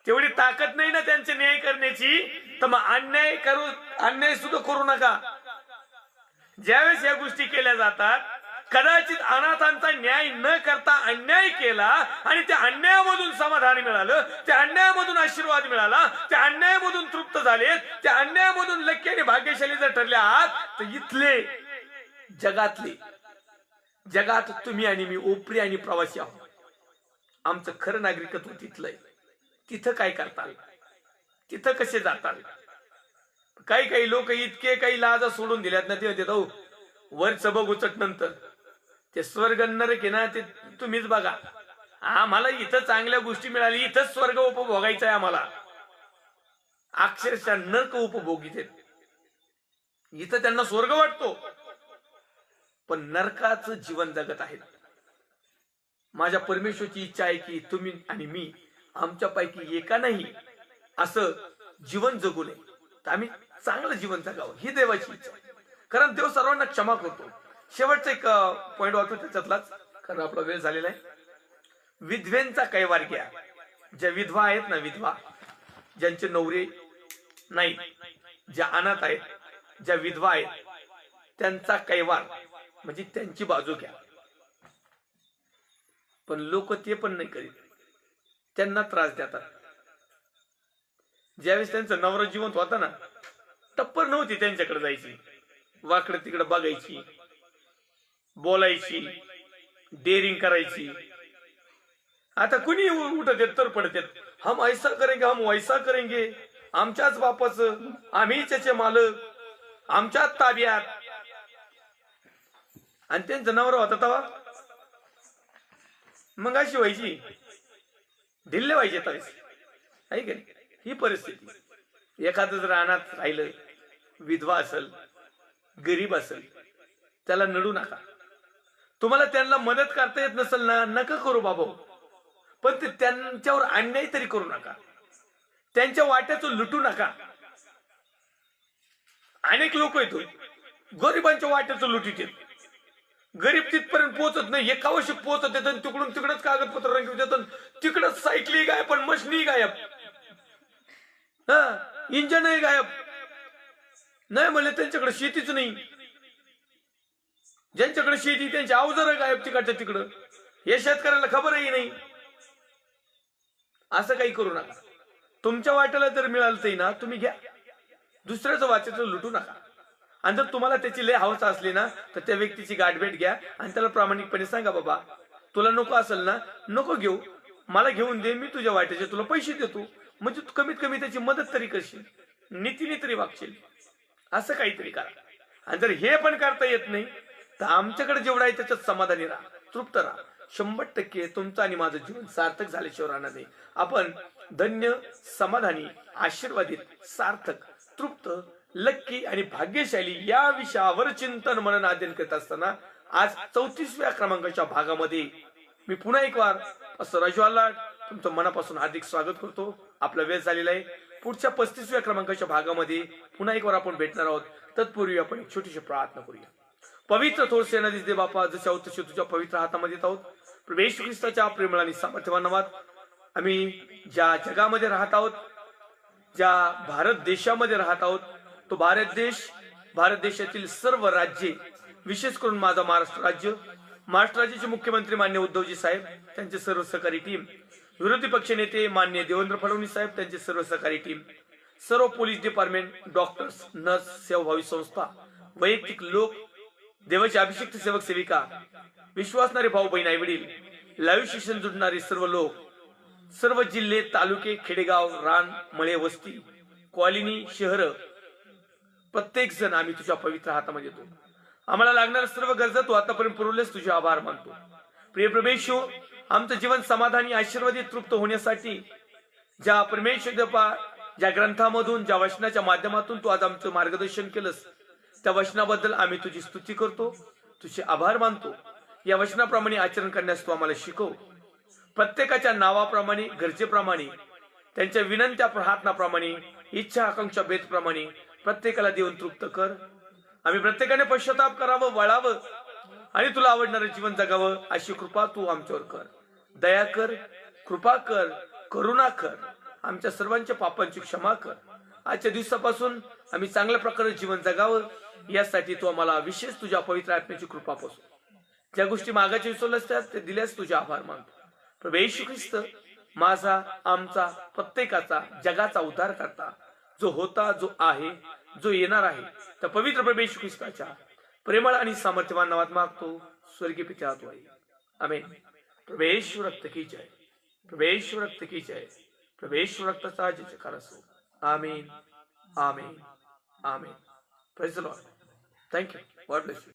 तेवढी ताकद नाही ना त्यांचे न्याय करण्याची, तर मग अन्याय सुद्धा करू नका. ज्यावेळेस या गोष्टी केल्या जातात, कदाचित अनाथांचा न्याय न करता अन्याय केला आणि त्या अन्यायामधून समाधान मिळालं, त्या अन्यायामधून आशीर्वाद मिळाला, त्या अन्यायामधून तृप्त झालेत, त्या अन्यायामधून लक्की आणि भाग्यशाली जर ठरले आहात, तर इथले जगात तुम्ही आणि मी ओपरी आणि प्रवासी आहोत. आमचं खरं नागरिकत्व तिथलंय. तिथं काय करताल, तिथं कसे जाताल? काही लोक इतके काही लाजा सोडून दिल्यात ना, ते म्हणतात वरच बघू चट नंतर. ते स्वर्ग नरक आहे ना, ते तुम्हीच बघा. आम्हाला इथं चांगल्या गोष्टी मिळाली, इथंच स्वर्ग उपभोगायचा आहे आम्हाला. अक्षरशः नरक उपभोगीत आहेत. इथं त्यांना स्वर्ग वाटतो पण नरकाचं जीवन जगत आहेत. माझ्या परमेश्वरची इच्छा आहे की तुम्ही आणि मी आमच्यापैकी एकानंही असं जीवन जगू नये, तर आम्ही चांगलं जीवन जगावं ही देवाची इच्छा आहे. कारण देव सर्वांना क्षमा करतो. शेवटचा एक पॉइंट वाचतो त्याच्यातलाच, कारण आपला वेळ झालेला आहे. विधवेंचा कैवार घ्या. ज्या विधवा आहेत ना, विधवा ज्यांचे नवरे नाही, ज्या अनाथ आहेत, ज्या विधवा आहेत, त्यांचा कैवार म्हणजे त्यांची बाजू घ्या. पण लोक ते पण नाही करीत, त्यांना त्रास देतात. ज्यावेळेस त्यांचा नवरा जिवंत होता ना, टप्पर नव्हती त्यांच्याकडे जायची, वाकडे तिकडे बघायची, बोलायची, डेअरिंग करायची. आता कुणी उठत येत तर पडत येत, हम ऐसा करेंगे, हम वैसा करेंगे, आमच्याच बापाचं, आम्ही त्याचे मालक, आमच्याच ताब्यात. आणि त्यांचा नवरा होता तवा मग अशी व्हायची, ढिल्ले व्हायचे तवेस. ऐक ही परिस्थिती. एखादं जर अनाथ राहिलं, विधवा असेल, गरीब असेल, त्याला नडू नका. तुम्हाला त्यांना मदत करता येत नसेल ना, नका करू बाबा, पण ते त्यांच्यावर अन्याय तरी करू नका, त्यांच्या वाट्याचं लुटू नका. अनेक लोक येतो गरिबांच्या वाट्याचं लुटीत येत, गरीब तिथपर्यंत पोहोचत नाही, एका वर्षी पोहोचत येत, तिकडून तिकडच कागदपत्र रंगवत येतात, तिकडच सायकली गायब, पण मशनी गायब, इंजनही गायब. नाही म्हणले त्यांच्याकडे शेतीच नाही, ज्यांच्याकडे शेती त्यांची अवजार गायब तिकडच्या तिकडं, हे शेतकऱ्याला खबरही नाही. असं काही करू नका. तुमच्या वाट्याला जर मिळालं तरी ना तुम्ही घ्या, दुसऱ्याचं वाट्याचं लुटू नका. आणि जर तुम्हाला त्याची लय हवस असली ना, तर त्या व्यक्तीची गाठभेट घ्या आणि त्याला प्रामाणिकपणे सांगा, बाबा तुला नको असेल ना, नको घेऊ, मला घेऊन दे, मी तुझ्या वाट्याचे तुला पैसे देतो. म्हणजे तू कमीत कमी त्याची मदत तरी करशील, नीतीने तरी वागशील. असं काहीतरी करा. आणि जर हे पण करता येत नाही, तर आमच्याकडे जेवढं आहे त्याच्यात समाधानी राहा, तृप्त राहा. 100% तुमचं आणि माझं जीवन सार्थक झाल्याशिवाय राहणार नाही. आपण धन्य, समाधानी, आशीर्वादित, सार्थक, तृप्त, लक्की आणि भाग्यशाली या विषयावर चिंतन मनन अध्ययन करत असताना आज 34व्या क्रमांकाच्या भागामध्ये मी पुन्हा एक वार असं राजू आलाट तुमचं मनापासून हार्दिक स्वागत करतो. आपला वेळ झालेला आहे. पुढच्या 35व्या क्रमांकाच्या भागामध्ये पुन्हा एक वार आपण भेटणार आहोत. तत्पूर्वी आपण एक छोटीशी प्रार्थना करूया. पवित्र थोरसे नदीच दे बापा, जसे आहोत तसे तुझ्या पवित्र हातामध्ये आहोत. प्रभू येशू ख्रिस्ताच्या प्रेमळ आणि सामर्थ्यवान नावात आम्ही ज्या जगामध्ये राहत आहोत, ज्या भारत देशामध्ये राहत आहोत, तो भारत देशातील सर्व राज्ये, विशेष करून माझा महाराष्ट्र राज्याचे मुख्यमंत्री मान्य उद्धवजी साहेब, त्यांचे सर्व सहकारी टीम, विरोधी पक्ष नेते मान्य देवेंद्र फडणवीस साहेब, त्यांचे सर्व सहकारी टीम, सर्व पोलीस डिपार्टमेंट, डॉक्टर्स, नर्स, सेवाभावी संस्था, वैयक्तिक लोक, देवाचे अभिषिक्त सेवक सेविका, विश्वासणारे भाऊ बहीण आई वडील, लाईव्ह शिक्षण जुडणारे सर्व लोक, सर्व जिल्हे, तालुके, खेडेगाव, रान, मळे, वस्ती, कॉलनी, शहर, प्रत्येक जण आम्ही तुझ्या पवित्र हातामध्ये येतो. आम्हाला लागणाऱ्या सर्व गरजा तू आतापर्यंत पुरवल्यास तुझे आभार मानतो. प्रिय प्रभू, आमचं जीवन समाधानी, आशीर्वादित, तृप्त होण्यासाठी ज्या परमेश्वर ज्या ग्रंथामधून, ज्या वचनाच्या माध्यमातून तू आज आमचं मार्गदर्शन केलंस, त्या वचनाबद्दल आम्ही तुझी स्तुती करतो, तुझे आभार मानतो. या वचनाप्रमाणे आचरण करण्यास तू आम्हाला शिकव. प्रत्येकाच्या नावाप्रमाणे, गरजेप्रमाणे, त्यांच्या विनंत्या प्रार्थनाप्रमाणे, इच्छा आकांक्षा भेदप्रमाणे प्रत्येकाला देऊन तृप्त कर. आम्ही प्रत्येकाने पश्चाताप करावं, वळावं आणि तुला आवडणारं जीवन जगावं अशी कृपा तू आमच्यावर कर. दया कर, कृपा कर, करुणा कर. आमच्या सर्वांच्या पापांची क्षमा कर. आजच्या दिवसापासून आम्ही चांगल्या प्रकारे जीवन जगावं यासाठी तू आम्हाला विशेष तुझ्या पवित्र आत्म्याची कृपा पासू. ज्या गोष्टी मागाच्या विसरल्या असतात ते दिल्यास तुझे आभार मानतो. प्रभू येशू ख्रिस्त, माझा, आमचा, प्रत्येकाचा, जगाचा उद्धार करता, जो होता, जो आहे, जो येणार आहे, त्या पवित्र प्रभू येशू ख्रिस्ताच्या प्रेमळ आणि सामर्थ्यवान नावात मागतो. स्वर्गीय पिता तू आहे. आमेन. प्रभू येशू रक्त की जय, प्रभू येशू रक्त की जय, प्रभू येशू रक्ताचा जयकार असो. Amen, amen, amen. Praise the Lord. Thank you. God bless you.